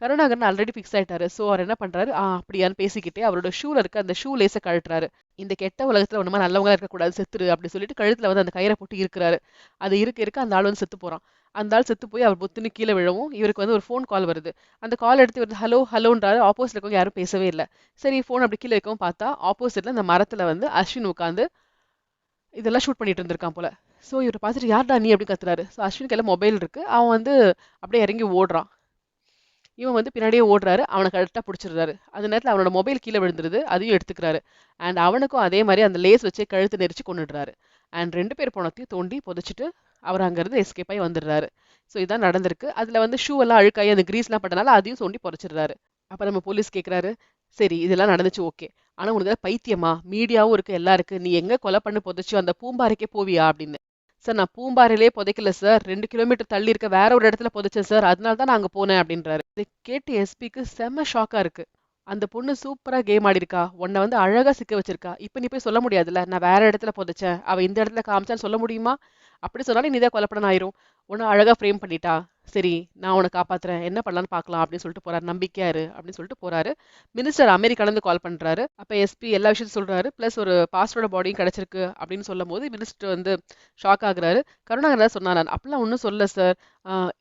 கருணாகரன் ஆல்ரெடி ஃபிக்ஸ் ஆயிட்டாரு. சோ அவர் என்ன பண்றாரு, அப்படியான்னு பேசிக்கிட்டே அவரோட ஷூல இருக்க அந்த ஷூ லேஸ கழட்டுறாரு. இந்த கெட்ட உலகத்துல ஒண்ணுமா நல்லவங்களா இருக்கக்கூடாது, செத்துரு அப்படி சொல்லிட்டு கழுத்துல வந்து அந்த கயிறை போட்டு இருக்கிறாரு. அது இருக்க அந்த ஆள் வந்து செத்து போறான். அந்த ஆள் செத்து போய் அவர் பொத்துன்னு கீழே விழவும் இவருக்கு வந்து ஒரு ஃபோன் கால் வருது. அந்த கால் எடுத்து இவர் ஹலோ ஹலோன்றாரு. ஆப்போசிட்ல இருக்கவங்க யாரும் பேசவே இல்லை. சரி ஃபோன் அப்படி கீழே வைக்கவும் பார்த்தா ஆப்போசிட்ல அந்த மரத்துல வந்து அஸ்வின் உட்காந்து இதெல்லாம் ஷூட் பண்ணிட்டு இருந்திருக்கான் போல. சோ இவரை பார்த்துட்டு யார்டா நீ அப்படி கத்துறாரு. ஸோ அஸ்வினுக்கு எல்லாம் மொபைல் இருக்கு. அவன் வந்து அப்படியே இறங்கி ஓடுறான். இவன் வந்து பின்னாடியே ஓடுறாரு. அவனை கரெக்டா பிடிச்சிடுறாரு. அந்த நேரத்துல அவனோட மொபைல் கீழே விழுந்துருது. அதையும் எடுத்துக்கிறாரு. அண்ட் அவனுக்கும் அதே மாதிரி அந்த லேஸ் வச்சு கழுத்து நெரிச்சு கொன்னுடுறாரு. அண்ட் 2 பேர் போனத்தையும் தோண்டி புதைச்சிட்டு அவர் அங்கிருந்து எஸ்கேப் ஆகி வந்துடுறாரு. ஸோ இதான் நடந்திருக்கு. அதுல வந்து ஷூ எல்லாம் அழுக்காயி அந்த கிரீஸ்லாம் பட்டனால அதையும் தோண்டி புதைச்சிடுறாரு. அப்ப நம்ம போலீஸ் கேக்குறாரு, சரி இதெல்லாம் நடந்துச்சு ஓகே. ஆனா உனக்கு ஏதாவது பைத்தியமா? மீடியாவும் இருக்கு எல்லாம் இருக்கு. நீ எங்க கொலை பண்ணி புதைச்சியோ அந்த பூம்பாறைக்கே போவியா அப்படின்னு. சார் நான் பூம்பாறையிலே புதைக்கல சார். 2 கிலோமீட்டர் தள்ளி இருக்க வேற ஒரு இடத்துல புதைச்சேன் சார். அதனால தான் நான் அங்க போனேன் அப்படின்றாரு. இதை கேட்டு எஸ்பிக்கு செம்ம ஷாக்கா இருக்கு. அந்த பொண்ணு சூப்பரா கேம் ஆடி இருக்கா. உன்னை வந்து அழகா சிக்க வச்சிருக்கா. இப்ப நீ போய் சொல்ல முடியாதுல்ல, நான் வேற இடத்துல புதைச்சேன், அவ இந்த இடத்துல காமிச்சான்னு சொல்ல முடியுமா? அப்படி சொன்னாலும் நீதான் கொலைப்படன் ஆயிரும். உன்னை அழகா ஃப்ரேம் பண்ணிட்டா. சரி நான் உன்னை காப்பாத்துறேன், என்ன பண்ணலான்னு பார்க்கலாம் அப்படின்னு சொல்லிட்டு போறாரு. நம்பிக்கையா இரு அப்படின்னு சொல்லிட்டு போறாரு. மினிஸ்டர் அமெரிக்கால இருந்து கால் பண்றாரு. அப்ப எஸ்பி எல்லா விஷயத்தையும் சொல்றாரு. பிளஸ் ஒரு பாஸ்டரோட பாடியும் கிடைச்சிருக்கு அப்படின்னு சொல்லும் போது மினிஸ்டர் வந்து ஷாக் ஆகுறாரு. கருணாகரன் சொன்னார், அப்படிலாம் ஒன்றும் சொல்ல சார்,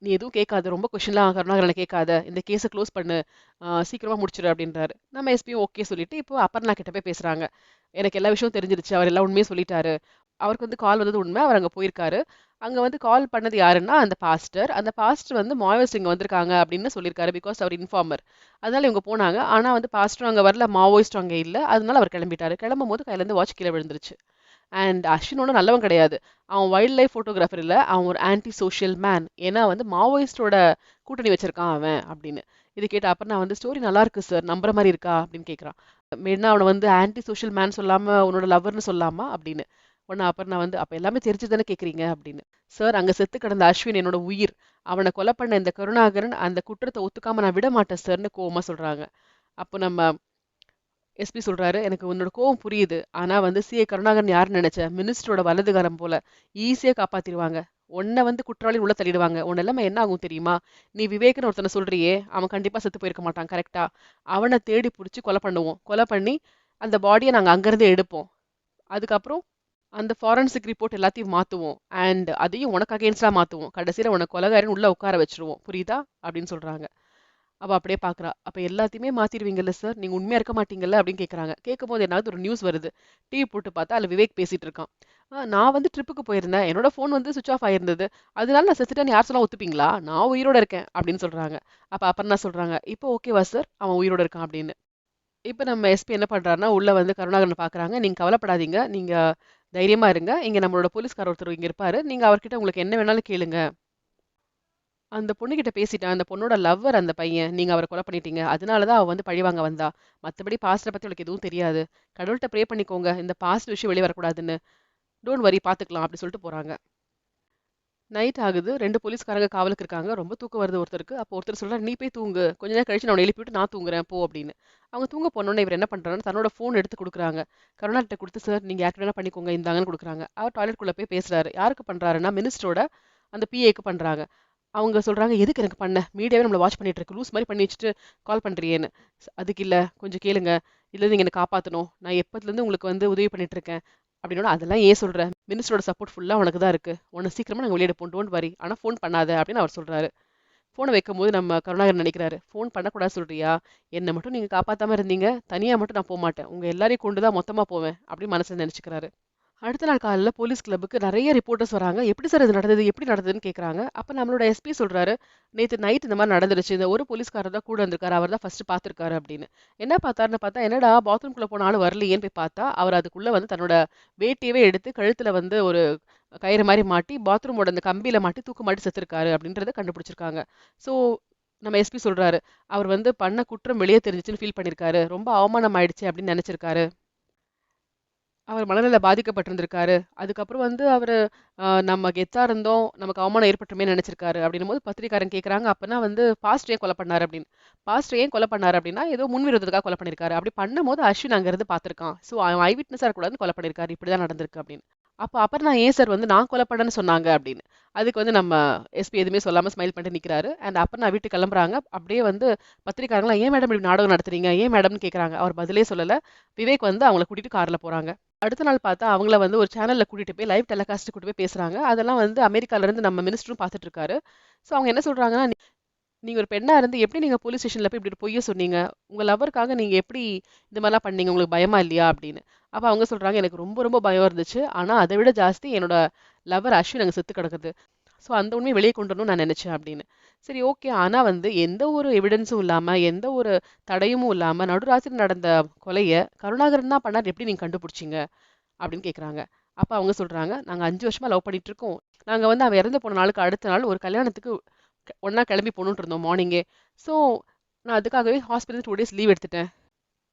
நீ எதுவும் கேட்காத, ரொம்ப கொஸ்டின்லாம் கருணாகரனை கேட்காத, இந்த கேஸை க்ளோஸ் பண்ணு, சீக்கிரமா முடிச்சிடு அப்படின்றாரு. நம்ம எஸ்பியும் ஓகே சொல்லிட்டு இப்போ அப்பர்ணா கிட்ட போய் பேசுறாங்க. எனக்கு எல்லா விஷயமும் தெரிஞ்சிருச்சு, அவர் எல்லா உண்மையும் சொல்லிட்டாரு, அவருக்கு வந்து கால் வந்தது உண்மை, அவர் அங்க போயிருக்காரு. அங்க வந்து கால் பண்ணது யாருன்னா அந்த பாஸ்டர். அந்த பாஸ்டர் வந்து மாவோயிஸ்ட் இங்க வந்திருக்காங்க அப்படின்னு சொல்லியிருக்காரு. பிகாஸ் அவர் இன்ஃபார்மர். அதனால இவங்க போனாங்க. ஆனா வந்து பாஸ்டர் அங்க வரல, மாவோயிஸ்ட் அங்க இல்ல. அதனால அவர் கிளம்பிட்டாரு. கிளம்பும் போது கையில இருந்து வாட்ச் கீழே விழுந்துருச்சு. அண்ட் அஸ்வின் ஒன்றும் நல்லவன் கிடையாது. அவன் வைல்ட் லைஃப் போட்டோகிராஃபர் இல்ல, அவன் ஒரு ஆன்டி சோஷியல் மேன். ஏன்னா வந்து மாவோயிஸ்டோட கூட்டணி வச்சிருக்கான் அவன் அப்படின்னு. இது கேட்ட அப்புறம் நான் வந்து ஸ்டோரி நல்லா இருக்கு சார், நம்புற மாதிரி இருக்கா அப்படின்னு கேட்கறான். மெயினா அவனை வந்து ஆன்டி சோஷியல் மேன் சொல்லாம உன்னோட லவர்னு சொல்லாமா அப்படின்னு. உடனே அப்புறம் நான் வந்து அப்ப எல்லாமே தெரிஞ்சு தானே கேக்குறீங்க அப்படின்னு. சார் அங்க செத்து கிடந்த அஸ்வின் என்னோட உயிர். அவனை கொலை பண்ண இந்த கருணாகரன் அந்த குற்றத்தை ஒத்துக்காம நான் விட மாட்டேன் சார்னு கோவமா சொல்றாங்க. அப்போ நம்ம எஸ்பி சொல்றாரு, எனக்கு உன்னோட கோவம் புரியுது. ஆனா வந்து சிஏ கருணாகரன் யாருன்னு நினைச்ச, மினிஸ்டரோட வலதுகாரம் போல, ஈஸியா காப்பாத்திடுவாங்க. உன்னை வந்து குற்றவாளி உள்ள தள்ளிடுவாங்க. உன் எல்லாமே என்ன ஆகும் தெரியுமா? நீ விவேக்னு ஒருத்தனை சொல்றியே, அவன் கண்டிப்பா செத்து போயிருக்க மாட்டான் கரெக்டா? அவனை தேடி புடிச்சு கொலை பண்ணுவோம். கொலை பண்ணி அந்த பாடியை நாங்க அங்கிருந்து எடுப்போம். அதுக்கப்புறம் அந்த ஃபாரன்சிக் ரிப்போர்ட் எல்லாத்தையும் மாத்துவோம். அண்ட் அதையும் உனக்கு அகேன்ஸ்டா மாத்துவோம். கடைசியில உனக்கு கொலைகாரன் உள்ள உட்கார வச்சிருவோம். புரியுதா அப்படின்னு சொல்றாங்க. அவ அப்படியே பாக்குறா. அப்ப எல்லாத்தையுமே மாத்திருவீங்கல்ல சார், நீங்க உண்மையா இருக்க மாட்டீங்கல்ல அப்படின்னு கேக்குறாங்க. கேட்கும்போது என்னாவது ஒரு நியூஸ் வருது. டிவி போட்டு பார்த்தா அதுல விவேக் பேசிட்டு இருக்கான். நான் வந்து ட்ரிப்புக்கு போயிருந்தேன், என்னோட ஃபோன் வந்து சுவிச் ஆஃப் ஆயிருந்தது, அதனால நான் செத்துட்டேன்னு யார் சொன்னா ஒத்துப்பீங்களா? நான் உயிரோட இருக்கேன் அப்படின்னு சொல்றாங்க. அப்ப அப்புறம் தான் சொல்றாங்க, இப்போ ஓகேவா சார் அவன் உயிரோட இருக்கான் அப்படின்னு. இப்ப நம்ம எஸ்பி என்ன பண்றாருன்னா உள்ள வந்து கருணாகரனை பாக்குறாங்க. நீங்க கவலைப்படாதீங்க, நீங்க தைரியமா இருங்க, இங்க நம்மளோட போலீஸ்கார ஒருத்தர் இங்க இருப்பாரு, நீங்க அவர்கிட்ட உங்களுக்கு என்ன வேணாலும் கேளுங்க. அந்த பொண்ணுகிட்ட பேசிட்டேன். அந்த பொண்ணோட லவ்வர் அந்த பையன். நீங்க அவர கொலை பண்ணிட்டீங்க. அதனால தான் அவ வந்து பழிவாங்க வந்தா. மத்தபடி பாஸ்ட்ட பத்தி அவளுக்கு எதுவும் தெரியாது. கடவுள்ட்ட ப்ரே பண்ணிக்கோங்க. இந்த பாஸ்ட் விஷயம் வெளிய வரக்கூடாதுன்னு. டோன்ட் வரி பாத்துக்கலாம் அப்படி சொல்லிட்டு போறாங்க. நைட் ஆகுது. 2 போலீஸ்காரங்க காவலுக்கு இருக்காங்க. ரொம்ப தூக்கம் வருது ஒருத்தருக்கு. அப்போ ஒருத்தர் சொல்றாரு, "நீ போய் தூங்கு. கொஞ்ச நேரம் கழிச்சு நான் உன்னை எழுப்பி விட்டு நான் தூங்குறேன் போ" அப்படின்னு. அவங்க தூங்க போனோனே இவர் என்ன பண்றாருன்னா தன்னோட ஃபோன் எடுத்து குடுக்குறாங்க. கருணாகிட்ட குடுத்து, "சார் நீங்க யார்கிட்ட வேணா பண்ணிக்கோங்க இந்தாங்கன்னு" குடுக்குறாங்க. அவர் டாய்லெட்குள்ள போய் பேசுறாரு. யாருக்கு பண்றாருன்னா மினிஸ்டரோட அந்த பிஏக்கு பண்றாங்க. அவங்க சொல்றாங்க, "எதுக்கு எனக்கு பண்ண? மீடியாவே நம்மள வாட்ச் பண்ணிட்டு இருக்கு. லூஸ் மாரி பண்ணி வச்சுட்டு கால் பண்றியேன்னு." "அதுக்கு இல்ல. கொஞ்சம் கேளுங்க. இல்ல நீங்க என்ன காப்பாத்தணும். நான் எப்பத்துலருந்து உங்களுக்கு வந்து உதவி பண்ணிட்டு இருக்கேன்." அப்படின்னோன, "அதெல்லாம் ஏன் சொல்ற? மினிஸ்டரோட சப்போர்ட் ஃபுல்லா உனக்கு தான் இருக்கு. உன்ன சீக்கிரமா நாங்க வெளிய எடுப்போம். Don't worry. ஆனா ஃபோன் பண்ணாத." அப்படின்னு அவர் சொல்றாரு. ஃபோனை வைக்கும்போது நம்ம கருணாகரன் நினைக்கிறாரு, ஃபோன் பண்ணக்கூடாது சொல்றியா? என்ன மட்டும் நீங்க காப்பாத்தாம இருந்தீங்க, தனியா மட்டும் நான் போமாட்டேன். உங்க எல்லாரையும் கொண்டு தான் மொத்தமா போவேன் அப்படின்னு மனசுல நினைச்சுக்கிறாரு. அடுத்த நாள் காலையில போலீஸ் கிளப்புக்கு நிறைய ரிப்போர்ட்டர்ஸ் வராங்க. எப்படி சார் இது நடந்தது? எப்படி நடந்ததுன்னு கேட்குறாங்க. அப்ப நம்மளோட எஸ்பி சொல்றாரு, நேத்து நைட் இந்த மாதிரி நடந்துருச்சு. இந்த ஒரு போலீஸ்காரர் தான் கூட இருந்திருக்காரு. அவர் தான் ஃபர்ஸ்ட் பார்த்திருக்காரு அப்படின்னு. என்ன பார்த்தாருன்னு பார்த்தா, என்னடா பாத்ரூம்குள்ள போன ஆளு வரலையேன்னு போய் பார்த்தா, அவர் அதுக்குள்ள வந்து தன்னோட வேட்டியவே எடுத்து கழுத்துல வந்து ஒரு கயிறு மாரி மாட்டி, பாத்ரூமோட அந்த கம்பியில மாட்டி தூக்கு மாட்டி செத்துருக்காரு அப்படின்றத கண்டுபிடிச்சிருக்காங்க. ஸோ நம்ம எஸ்பி சொல்றாரு, அவர் வந்து பண்ண குற்றம் வெளியே தெரிஞ்சுச்சுன்னு ஃபீல் பண்ணியிருக்காரு. ரொம்ப அவமானம் ஆயிடுச்சு அப்படின்னு நினைச்சிருக்காரு. அவர் மனநிலை பாதிக்கப்பட்டிருந்திருக்காரு. அதுக்கப்புறம் வந்து அவரு நம்ம கெத்தா இருந்தோம், நமக்கு அவமானம் ஏற்பட்டுருமேன்னு நெனச்சிருக்காரு. அப்படின்னும்போது பத்திரிக்கையாரங்க கேட்குறாங்க, அப்பன்னா வந்து பாஸ்டர் ஏன் கொலை பண்ணாரு அப்படின்னு. பாஸ்டர் ஏன் கொலை பண்ணாரு அப்படின்னா, ஏதோ முன்விரோதத்துக்காக கொலை பண்ணியிருக்காரு. அப்படி பண்ணும்போது அஸ்வின் அங்கருந்து பார்த்துருக்கான். ஸோ அவன் ஐ விட்னஸா இருக்கக்கூடாதுன்னு கொலை பண்ணியிருக்காரு. இப்படிதான் நடந்திருக்கு அப்படின்னு. அப்ப அபர்ணா ஏன் சார் வந்து நான் கொலை பண்ணேன்னு சொன்னாங்க அப்படின்னு. அதுக்கு வந்து நம்ம எஸ்பி எதுவுமே சொல்லாம ஸ்மைல் பண்ணிட்டு நிக்கிறாரு. அண்ட் அபர்ணா வீட்டுக்கு கிளம்புறாங்க. அப்படியே வந்து பத்திரிக்கையாளர்கள்லாம் ஏன் மேடம் இப்படி நாடகம் நடத்துறீங்க? ஏன் மேடம்னு கேட்குறாங்க. அவர் பதிலே சொல்லல. விவேக் வந்து அவங்கள கூட்டிட்டு கார்ல போறாங்க. அடுத்த நாள் பார்த்தா, அவங்கள வந்து ஒரு சேனல்ல கூட்டிட்டு போய் லைவ் டெலிகாஸ்ட் கூட்டிட்டு போய் பேசுறாங்க. அதெல்லாம் வந்து அமெரிக்கால இருந்து நம்ம மினிஸ்டரும் பார்த்துட்டு இருக்காரு. ஸோ அவங்க என்ன சொல்றாங்கன்னா, நீங்க ஒரு பெண்ணா இருந்து எப்படி நீங்க போலீஸ் ஸ்டேஷன்ல போய் இப்படி ஒரு பொய்ய சொன்னீங்க? உங்க லவ்வருக்காக நீங்க எப்படி இந்த மாரிலாம் பண்ணீங்க? உங்களுக்கு பயமா இல்லையா? அப்படின்னு. அப்ப அவங்க சொல்றாங்க, எனக்கு ரொம்ப ரொம்ப பயம் இருந்துச்சு. ஆனா அத விட ஜாஸ்தி என்னோட லவ்வர் அஸ்வின் அங்க செத்து கிடக்குது. ஸோ அந்த உண்மைய வெளிய கொண்டு வரணும்னு நான் நெனச்சேன் அப்படின்னு. சரி ஓகே. ஆனா வந்து எந்த ஒரு எவிடன்ஸும் இல்லாம, எந்த ஒரு தடயமும் இல்லாம நடுராத்திரி நடந்த கொலைய கருணாகரன் தான் பண்ணாருன்னு எப்படி நீங்க கண்டுபிடிச்சீங்க? அப்படின்னு கேட்குறாங்க. அப்ப அவங்க சொல்றாங்க, "நாங்க 5 வருஷமா லவ் பண்ணிட்டு இருக்கோம். நாங்க வந்து அவன் இறந்து போன நாளுக்கு அடுத்த நாள் ஒரு கல்யாணத்துக்கு ஒண்ணா கிளம்பி போகணும்னு இருந்தோம் மார்னிங்கே. ஸோ நான் அதுக்காகவே ஹாஸ்பிட்டல் 2 டேஸ் லீவ் எடுத்துட்டேன்.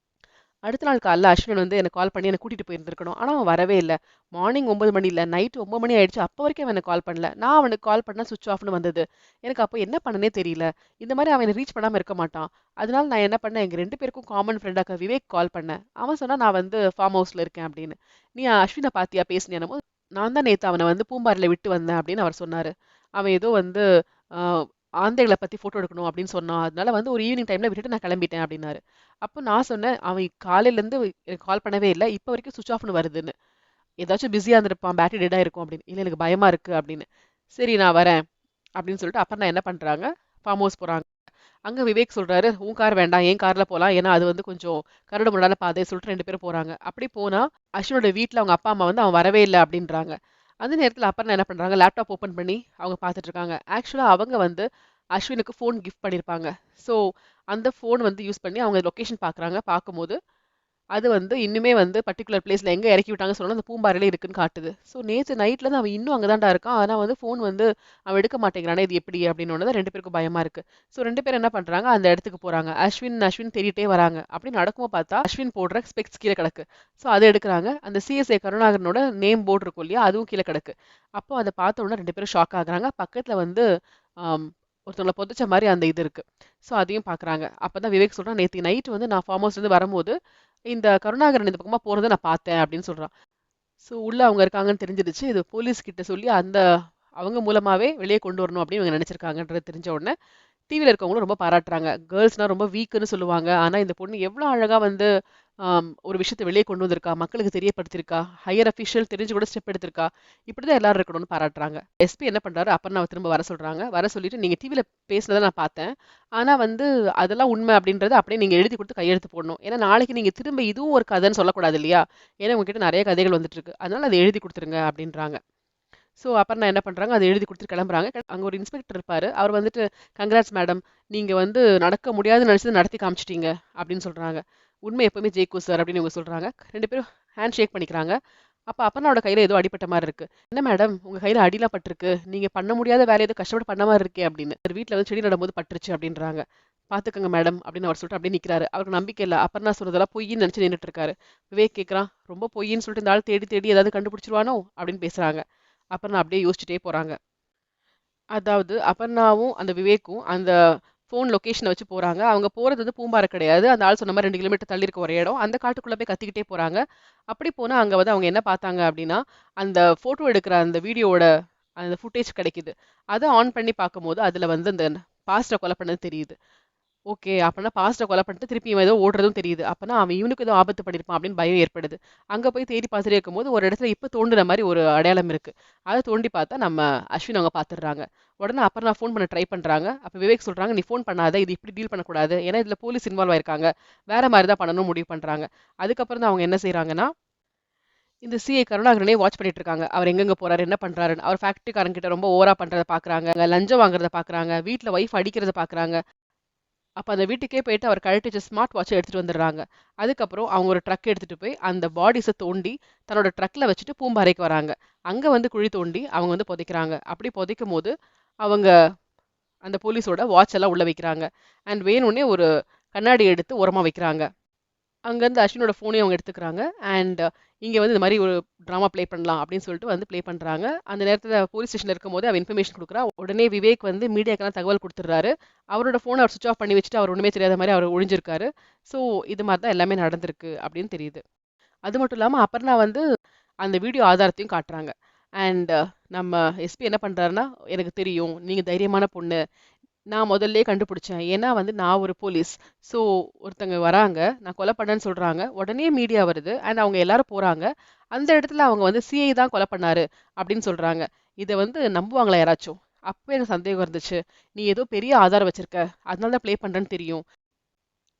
அடுத்த நாள் காலைல அஸ்வின் வந்து எனக்கு கால் பண்ணி என்ன கூட்டிட்டு போயிருந்திருக்கணும். ஆனா அவன் வரவே இல்ல. மார்னிங் 9 மணி இல்ல, நைட் 9 மணி ஆயிடுச்சு. அப்ப வரைக்கும் அவன் எனக்கு கால் பண்ணல. நான் அவனுக்கு கால் பண்ணா ஸ்விட்ச் ஆஃப்னு வந்தது. எனக்கு அப்ப என்ன பண்ணனே தெரியல. இந்த மாரி அவன் என்ன ரீச் பண்ணாம இருக்க மாட்டான். அதனால நான் என்ன பண்ணேன், எங்க 2 பேருக்கும் காமன் ஃப்ரெண்டா இருக்க விவேக் கால் பண்ணேன். அவன் சொன்னா நான் வந்து ஃபார்ம் ஹவுஸ்ல இருக்கேன் அப்படின்னு. நீ அஸ்வின பாத்தியா பேசினியானமோ, நான் தான் நேத்து அவன வந்து பூம்பாறைல விட்டு வந்தேன் அப்படின்னு அவர் சொன்னாரு. அவன் ஏதோ வந்து ஆ ஆந்தைகள பத்தி ஃபோட்டோ எடுக்கணும் அப்படின்னு சொன்னான். அதனால வந்து ஒரு ஈவினிங் டைம்ல விட்டுட்டு நான் கிளம்பிட்டேன் அப்படின்னாரு. அப்போ நான் சொன்னேன், அவன் காலையிலேருந்து எனக்கு கால் பண்ணவே இல்ல. இப்ப வரைக்கும் ஸ்விட்ச் ஆஃப்னு வருதுன்னு. ஏதாச்சும் பிஸியா இருந்திருப்பான். பேட்டரி டெட் ஆயிருக்கும் அப்படின்னு. இல்ல எனக்கு பயமா இருக்கு அப்படின்னு. சரி நான் வரேன் அப்படின்னு சொல்லிட்டு அப்புறம் நான் என்ன பண்றாங்க, ஃபார்ம் ஹவுஸ் போறாங்க. அங்க விவேக் சொல்றாரு, உன் கார் வேண்டாம், என் கார்ல போலாம். ஏன்னா அது வந்து கொஞ்சம் கரடு முரடான பாதை சொல்லிட்டு 2 பேரும் போறாங்க. அப்படி போனா அஸ்வினோட வீட்ல அவங்க அப்பா, அம்மா வந்து அவன் வரவே இல்ல அப்படின்றாங்க. அந்த நேரத்துல அபர்ணா என்ன பண்றாங்க, லேப்டாப் ஓப்பன் பண்ணி அவங்க பார்த்துட்டு இருக்காங்க. ஆக்சுவலா அவங்க வந்து அஸ்வினுக்கு ஃபோன் கிஃப்ட் பண்ணியிருப்பாங்க. ஸோ அந்த ஃபோன் வந்து யூஸ் பண்ணி அவங்க லொகேஷன் பார்க்குறாங்க. பார்க்கும்போது அது வந்து இன்னுமே வந்து பர்ட்டிகுலர் பிளேஸ்ல எங்க இறக்கி விட்டாங்கன்னு சொன்னா அந்த பூம்பாறையில இருக்குன்னு காட்டுது. ஸோ நேத்து நைட்ல இருந்து அவன் இன்னும் அங்கதான்டா இருக்கான். ஆனா வந்து ஃபோன் வந்து அவன் எடுக்க மாட்டேங்கிறானே, இது எப்படி அப்படின்னு உடனே 2 பேருக்கும் பயமா இருக்கு. ஸோ 2 பேரும் என்ன பண்றாங்க, அந்த இடத்துக்கு போறாங்க. அஸ்வின் தேடிட்டே வராங்க. அப்படி நடக்கும்போது பார்த்தா அஸ்வின் போடுற ஸ்பெக்ஸ் கீழ கிடக்கு. ஸோ அத எடுக்குறாங்க. அந்த சிஎஸ்ஐ கருணாகரனோட நேம் போர்டு இருக்கும் இல்லையா, அதுவும் கீழ கிடக்கு. அப்போ அத பார்த்த உடனே 2 பேரும் ஷாக் ஆகுறாங்க. பக்கத்துல வந்து ஆம், ஒருத்தவங்கள புதைச்ச மாரி அந்த இது இருக்கு. ஸோ அதையும் பார்க்குறாங்க. அப்பதான் விவேக் சொல்றான், நேத்து நைட் வந்து நான் ஃபார்ம் ஹவுஸ்ல இருந்து வரும்போது இந்த கருணாகரன் இந்த பக்கமா போறத நான் பார்த்தேன் அப்படின்னு சொல்றான். ஸோ உள்ள அவங்க இருக்காங்கன்னு தெரிஞ்சிடுச்சு. இது போலீஸ் கிட்ட சொல்லி அந்த அவங்க மூலமாவே வெளியே கொண்டு வரணும் அப்படின்னு இவங்க நினைச்சிருக்காங்கன்றது தெரிஞ்ச உடனே டிவில இருக்கவங்களும் ரொம்ப பாராட்டுறாங்க. கேர்ள்ஸ்னா ரொம்ப வீக்குன்னு சொல்லுவாங்க. ஆனா இந்த பொண்ணு எவ்வளோ அழகா வந்து ஒரு விஷயத்த வெளியே கொண்டு வந்திருக்கா, மக்களுக்கு தெரியப்படுத்தியிருக்கா, ஹையர் அஃபிஷியல் தெரிஞ்சு கூட ஸ்டெப் எடுத்திருக்கா. இப்படிதான் எல்லாரும் இருக்கணும்னு பாராட்டுறாங்க. எஸ்பி என்ன பண்றாரு, அபர்ணாவ திரும்ப வர சொல்றாங்க. வர சொல்லிட்டு நீங்க டிவில பேசுனத நான் பார்த்தேன். ஆனா வந்து அதெல்லாம் உண்மை அப்படின்றத அப்படியே நீங்க எழுதி கொடுத்து கையெழுத்து போடணும். ஏன்னா நாளைக்கு நீங்க திரும்ப இதுவும் ஒரு கதைன்னு சொல்லக்கூடாது இல்லையா? ஏன்னா உங்ககிட்ட நிறைய கதைகள் வந்துட்டு இருக்கு. அதனால அதை எழுதி கொடுத்துருங்க அப்படின்றாங்க. ஸோ அப்புறம் நான் என்ன பண்றாங்க, அத எழுதி குடுத்துட்டு கிளம்புறாங்க. அங்க ஒரு இன்ஸ்பெக்டர் இருப்பாரு. அவர் வந்துட்டு, "கங்ராட்ஸ் மேடம். நீங்க வந்து நடக்க முடியாதுன்னு நெனச்சத நடத்தி காமிச்சுட்டீங்க." அப்படின்னு சொல்றாங்க. "உண்மை எப்பவுமே ஜெயிக்கும் சார்." அப்படின்னு இவங்க சொல்றாங்க. 2 பேரும் ஹேண்ட் ஷேக் பண்ணிக்கிறாங்க. அப்ப அப்பர்ணாவோட கையில ஏதோ அடிபட்ட மாரி இருக்கு. "என்ன மேடம், உங்க கையில அடிலாம் பட்டிருக்கு. நீங்க பண்ண முடியாத வேலைய ஏதோ கஷ்டப்பட்டு பண்ண மாரி இருக்கே." அப்படின்னு. "வீட்ல வந்து செடி நடும்போது பட்டுருச்சு." அப்படின்றாங்க. "பாத்துக்கங்க மேடம்." அப்படின்னு அவர் சொல்லிட்டு அப்படியே நிக்கிறாரு. அவருக்கு நம்பிக்கை இல்ல. அப்பர்ணா சொல்றதெல்லாம் பொய்ன்னு நெனச்சு நின்னுட்டு இருக்காரு. விவேக் கேட்கறான், "ரொம்ப பொய்ன்னு சொல்லிட்டு இந்த ஆள் தேடி தேடி ஏதாவது கண்டுபிடிச்சிருவானோ?" அப்படின்னு பேசுறாங்க. அபர்ணா அப்படியே யோசிச்சுட்டே போறாங்க. அதாவது அபர்ணாவும், அந்த விவேக்கும் அந்த ஃபோன் லொகேஷன வச்சு போறாங்க. அவங்க போறது வந்து பூம்பாறை கிடையாது. அந்த ஆள் சொன்ன மாரி 2 கிலோமீட்டர் தள்ளி இருக்க ஒரு இடம். அந்த காட்டுக்குள்ள போய் கத்திக்கிட்டே போறாங்க. அப்படி போனா அங்க வந்து அவங்க என்ன பார்த்தாங்க அப்படின்னா, அந்த ஃபோட்டோ எடுக்கிற அந்த வீடியோவோட அந்த ஃபுட்டேஜ் கிடைக்குது. அத ஆன் பண்ணி பார்க்கும்போது, அதுல வந்து அந்த பாஸ்டர கொலை பண்ணது தெரியுது. ஓகே. அப்பன்னா பாஸ்ட்ட கொலை பண்ணிட்டு திருப்பி இவன் ஏதோ ஓடுறதும் தெரியுது. அப்பன்னா அவன் இவனுக்கு ஏதோ ஆபத்து பண்ணியிருப்பான் அப்படின்னு பயம் ஏற்படுது. அங்க போய் தேடி பார்த்துட்டே இருக்கும்போது ஒரு இடத்துல இப்ப தோண்டுன மாரி ஒரு அடையாளம் இருக்கு. அத தோண்டி பார்த்தா நம்ம அஸ்வின் அவங்க பார்த்துடுறாங்க. உடனே அபர்ணா ஃபோன் பண்ண ட்ரை பண்றாங்க. அப்ப விவேக் சொல்றாங்க, "நீ ஃபோன் பண்ணாத. இது இப்படி டீல் பண்ணக்கூடாது. ஏன்னா இதுல போலீஸ் இன்வால்வ் ஆயிருக்காங்க. வேற மாரி தான் பண்ணணும்னு முடிவு பண்றாங்க." அதுக்கப்புறம் தான் அவங்க என்ன செய்றாங்கன்னா, இந்த சிஐ கருணாகரனே வாட்ச் பண்ணிட்டு இருக்காங்க. அவர் எங்கெங்க போறாரு, என்ன பண்றாருன்னு. அவர் ஃபேக்டரிக்காரங்க கிட்ட ரொம்ப ஓவரா பண்றத பார்க்குறாங்க. லஞ்சம் வாங்குறத பார்க்குறாங்க. வீட்ல ஒய்ஃப் அடிக்கிறத பார்க்குறாங்க. அப்ப அந்த வீட்டுக்கே போயிட்டு அவர் கழட்டி வச்ச ஸ்மார்ட் வாட்ச எடுத்துட்டு வந்துடுறாங்க. அதுக்கப்புறம் அவங்க ஒரு ட்ரக் எடுத்துட்டு போய் அந்த பாடிஸ தோண்டி தன்னோட ட்ரக்ல வச்சுட்டு பூம்பாறைக்கு வராங்க. அங்க வந்து குழி தோண்டி அவங்க வந்து புதைக்கிறாங்க. அப்படி புதைக்கும்போது அவங்க அந்த போலீஸோட வாட்ச் எல்லாம் உள்ள வைக்கிறாங்க. அண்ட் வேணும்னே ஒரு கண்ணாடி எடுத்து ஓரமா வைக்கிறாங்க. அங்கருந்து அஸ்வினோட ஃபோனையும் அவங்க எடுத்துக்கிறாங்க. அண்ட் இங்க வந்து இந்த மாரி ஒரு ட்ராமா ப்ளே பண்ணலாம் அப்படின்னு சொல்லிட்டு வந்து ப்ளே பண்றாங்க. அந்த நேரத்துல போலீஸ் ஸ்டேஷன்ல இருக்கும்போது அவ இன்ஃபர்மேஷன் குடுக்குறா. உடனே விவேக் வந்து மீடியாக்கெல்லாம் தகவல் குடுத்துடுறாரு. அவரோட ஃபோன அவர் ஸ்விட்ச் ஆஃப் பண்ணி வச்சுட்டு அவர் ஒண்ணுமே தெரியாத மாரி அவர் ஒளிஞ்சிருக்காரு. ஸோ இது மாரி தான் எல்லாமே நடந்திருக்கு அப்படின்னு தெரியுது. அது மட்டும் இல்லாம அபர்ணா வந்து அந்த வீடியோ ஆதாரத்தையும் காட்டுறாங்க. அண்ட் நம்ம எஸ்பி என்ன பண்றாருன்னா, "எனக்கு தெரியும். நீங்க தைரியமான பொண்ணு. நான் முதல்லயே கண்டுபிடிச்சேன். ஏன்னா வந்து நான் ஒரு போலீஸ். ஸோ ஒருத்தங்க வராங்க. நான் கொலை பண்ணேன்னு சொல்றாங்க. உடனே மீடியா வருது. அண்ட் அவங்க எல்லாரும் போறாங்க. அந்த இடத்துல அவங்க வந்து சிஐ தான் கொலை பண்ணாரு அப்படின்னு சொல்றாங்க. இத வந்து நம்புவாங்களா யாராச்சும்? அப்பவே எனக்கு சந்தேகம் இருந்துச்சு. நீ ஏதோ பெரிய ஆதாரம் வச்சிருக்க. அதனால தான் ப்ளே பண்றேன்னு தெரியும்.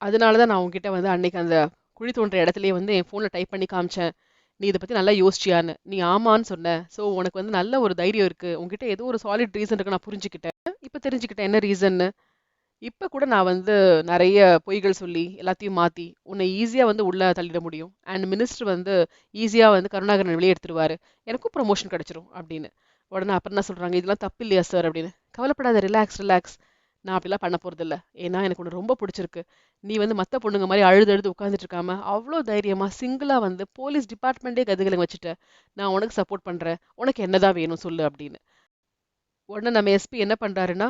அதனால தான் நான் உன்கிட்ட வந்து அன்னைக்கு அந்த குழி தோண்டுற இடத்துலயே வந்து என் ஃபோன்ல டைப் பண்ணி காமிச்சேன். நீ இத பத்தி நல்லா யோசிச்சியான்னு. நீ ஆமான்னு சொன்ன. ஸோ உனக்கு வந்து நல்ல ஒரு தைரியம் இருக்கு. உன்கிட்ட ஏதோ ஒரு சாலிட் ரீசன் இருக்கு நான் புரிஞ்சுக்கிட்டேன். இப்ப தெரிஞ்சுக்கிட்டேன் என்ன ரீசன்னு. இப்ப கூட நான் வந்து நெறைய பொய்கள் சொல்லி, எல்லாத்தையும் மாத்தி, உன்னை ஈஸியா வந்து உள்ள தள்ளிட முடியும். அண்ட் மினிஸ்டர் வந்து ஈஸியா வந்து கருணாகரன வெளிய எடுத்துருவாரு. எனக்கும் ப்ரமோஷன் கிடைச்சிரும் அப்படின்னு. உடனே அப்புறம் என்ன சொல்றாங்க, இதெல்லாம் தப்பு இல்லையா சார் அப்படின்னு. கவலைப்படாத, ரிலாக்ஸ், ரிலாக்ஸ். நான் அப்படிலாம் பண்ண போறதில்ல. ஏன்னா எனக்கு உன்ன ரொம்ப புடிச்சிருக்கு. நீ வந்து மத்த பொண்ணுங்க மாரி அழுது அழுது உட்கார்ந்துட்டு இருக்காம, அவ்ளோ தைரியமா சிங்கிளா வந்து போலீஸ் டிபார்ட்மெண்ட்டே கதிகலங்க வச்சுட்ட. நான் உனக்கு சப்போர்ட் பண்றேன். உனக்கு என்னதான் வேணும் சொல்லு அப்படின்னு. உடனே நம்ம எஸ்பி என்ன பண்றாருன்னா,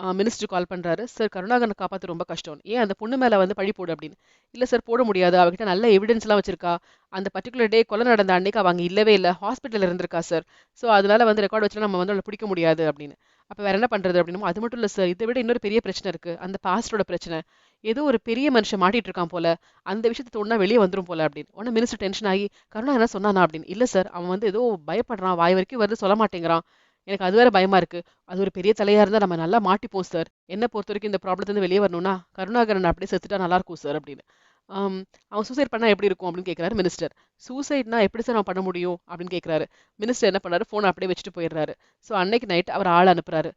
மினிஸ்டர் கால் பண்றாரு. சார் கருணாகரன காப்பாத்த ரொம்ப கஷ்டம். ஏன் அந்த பொண்ணு மேல வந்து பழி போடு அப்படின்னு. இல்ல சார் போட முடியாது. அவகிட்ட நல்ல எவிடன்ஸ்லாம் வச்சிருக்கா. அந்த பர்ட்டிகுலர் டே கொலை நடந்த அன்னைக்கு அவ அங்க இல்லவே இல்ல. ஹாஸ்பிட்டல்ல இருந்திருக்கா சார். ஸோ அதனால வந்து ரெக்கார்ட் வச்சுலாம் நம்ம வந்து அவள பிடிக்க முடியாது அப்படின்னு. அப்ப வேற என்ன பண்றது அப்படின்னும், அது மட்டும் இல்ல சார். இத விட இன்னொரு பெரிய பிரச்சனை இருக்கு. அந்த பாஸ்டரோட பிரச்சனை. ஏதோ ஒரு பெரிய மனுஷன் மாட்டிட்டு இருக்கான் போல. அந்த விஷயத்த தோண்டுனா வெளிய வந்துரும் போல அப்படின்னு. உடனே மினிஸ்டர் டென்ஷன் ஆகி, கருணாகரன் சொன்னானா அப்படின்னு. இல்ல சார். அவன் வந்து ஏதோ பயப்படுறான். வாய் வரைக்கும் வருது சொல்ல மாட்டேங்கிறான். எனக்கு அது வேற பயமா இருக்கு. அது ஒரு பெரிய தலையா இருந்தா நம்ம நல்லா மாட்டிப்போம் சார். என்ன பொறுத்தவரைக்கும் இந்த ப்ராப்ளத்துலருந்து வெளிய வரணும்னா, கருணாகரன் அப்படியே செத்துட்டா நல்லா இருக்கும் சார் அப்படின்னு. ஆம், அவன் சூசைட் பண்ணா எப்படி இருக்கும் அப்படின்னு கேட்கிறாரு மினிஸ்டர். சூசைட்னா எப்படி சார் அவன் பண்ண முடியும் அப்படின்னு கேட்கிறாரு. மினிஸ்டர் என்ன பண்ணாரு, போனை அப்படியே வச்சுட்டு போயிடுறாரு. ஸோ அன்னைக்கு நைட் அவர் ஆள் அனுப்புறாரு.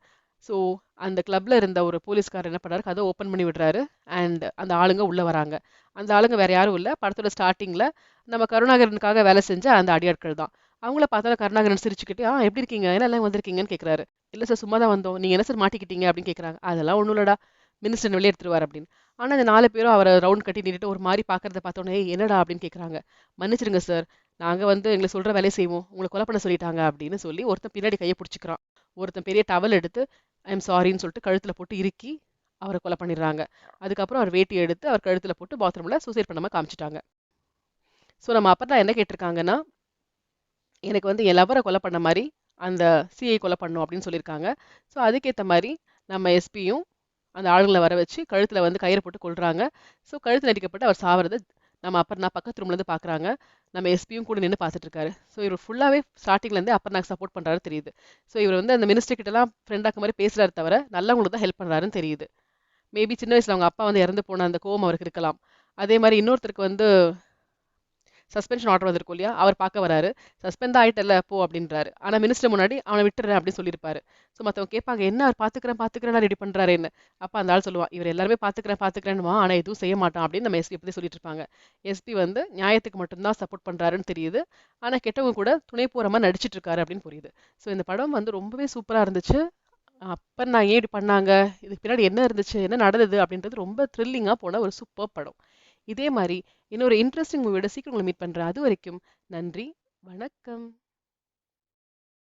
ஸோ அந்த கிளப்ல இருந்த ஒரு போலீஸ்காரர் என்ன பண்ணாரு, கதவை ஓப்பன் பண்ணி விடுறாரு. அண்ட் அந்த ஆளுங்க உள்ள வராங்க. அந்த ஆளுங்க வேற யாரும் இல்ல. படத்தோட ஸ்டார்டிங்ல நம்ம கருணாகரனுக்காக வேலை செஞ்ச அந்த அடியாட்கள் தான். அவங்கள பார்த்தா கருணாகரன் சிரிச்சுக்கிட்டு, எப்படி இருக்கீங்க? என்ன எல்லாம் வந்திருக்கீங்கன்னு கேட்குறாரு. இல்ல சார் சும்மா தான் வந்தோம். நீங்க என்ன சார் மாட்டிக்கிட்டீங்க அப்படின்னு கேட்குறாங்க. அதெல்லாம் ஒண்ணும் இல்லடா. மினிஸ்டர் வெளியே எடுத்துருவார் அப்படின்னு. ஆனா இந்த 4 பேரும் அவரை ரவுண்ட் கட்டி நின்னுட்டு ஒரு மாரி பார்க்கறத பார்த்தோன்னே, "ஏய் என்னடா?" அப்படின்னு கேட்குறாங்க. "மன்னிச்சிடுங்க சார். நாங்க வந்து எங்களுக்கு சொல்ற வேலைய செய்வோம். உங்கள கொலை பண்ண சொல்லிட்டாங்க." அப்படின்னு சொல்லி ஒருத்தன் பின்னாடி கைய புடிச்சுக்கிறான். ஒருத்தன் பெரிய டவல் எடுத்து, ஐ அம் சாரின்னு சொல்லிட்டு கழுத்துல போட்டு இறுக்கி, அவர கொலை பண்ணிடுறாங்க. அதுக்கப்புறம் அவர் வேட்டி எடுத்து அவர் கழுத்துல போட்டு பாத்ரூம்ல சூசைட் பண்ணாம காமிச்சுட்டாங்க. ஸோ நம்ம அப்பதான் என்ன கேட்டிருக்காங்கன்னா, எனக்கு வந்து என் லவ்வர கொலை பண்ண மாரி, அந்த சிஐ கொலை பண்ணணும் அப்படின்னு சொல்லியிருக்காங்க. ஸோ அதுக்கேத்த மாரி நம்ம எஸ்பியும் அந்த ஆளுங்கள வர வச்சு கழுத்துல வந்து கயிறு போட்டு கொல்றாங்க. ஸோ கழுத்து நெரிக்கப்பட்டு அவர் சாவறத நம்ம அப்பர்ணா பக்கத்து ரூம்லேருந்து பார்க்குறாங்க. நம்ம எஸ்பியும் கூட நின்னு பார்த்துட்டு இருக்காரு. ஸோ இவர் ஃபுல்லாவே ஸ்டார்ட்டிங்லேருந்தே அப்பர்ணாக்கு சப்போர்ட் பண்றாரு தெரியுது. ஸோ இவர் வந்து அந்த மினிஸ்டர் கிட்டலாம் ஃப்ரெண்டாக்க மாரி பேசுறாரு தவிர, நல்லவங்களுக்கு தான் ஹெல்ப் பண்றாருன்னு தெரியுது. மேபி சின்ன வயசுல அவங்க அப்பா வந்து இறந்து போன அந்த கோவம் அவருக்கு இருக்கலாம். அதே மாரி இன்னொருத்தருக்கு வந்து சஸ்பென்ஷன் ஆர்டர் வந்திருக்கும் இல்லையா? அவர் பார்க்க வராரு. "சஸ்பெண்ட் தான் ஆயிட்டல்ல போ" அப்படின்றாரு. ஆனா மினிஸ்டர் முன்னாடி அவன விட்டுர்றேன் அப்படின்னு சொல்லியிருப்பாரு. ஸோ மத்தவங்க கேட்பாங்க, "என்ன அவர் பார்த்துக்கிறேன் பார்த்துக்கிறேன்னா ரெடி பண்றாரேன்னு." அப்ப அந்த ஆள் சொல்லுவான், "இவர் எல்லாருமே பார்த்துக்கிறேன் பார்த்துக்கிறேன்னுவான். ஆனா எதுவும் செய்ய மாட்டான்." அப்படின்னு நம்ம எஸ்பி பத்தி சொல்லிட்டு இருப்பாங்க. எஸ்பி வந்து நியாயத்துக்கு மட்டும் தான் சப்போர்ட் பண்றாருன்னு தெரியுது. ஆனா கெட்டவங்க கூட துணை போற மாரி நடிச்சிட்டு இருக்காரு அப்படின்னு புரியுது. ஸோ இந்த படம் வந்து ரொம்பவே சூப்பரா இருந்துச்சு. அப்ப நான் ஏன் இப்படி பண்ணாங்க? இதுக்கு பின்னாடி என்ன இருந்துச்சு? என்ன நடந்தது? அப்படின்றது ரொம்ப த்ரில்லிங்கா போன ஒரு சூப்பர் படம். இதே மாரி இன்னொரு இன்ட்ரஸ்டிங் மூவியோட சீக்கிரம் உங்கள மீட் பண்றேன். அதுவரைக்கும் நன்றி, வணக்கம்.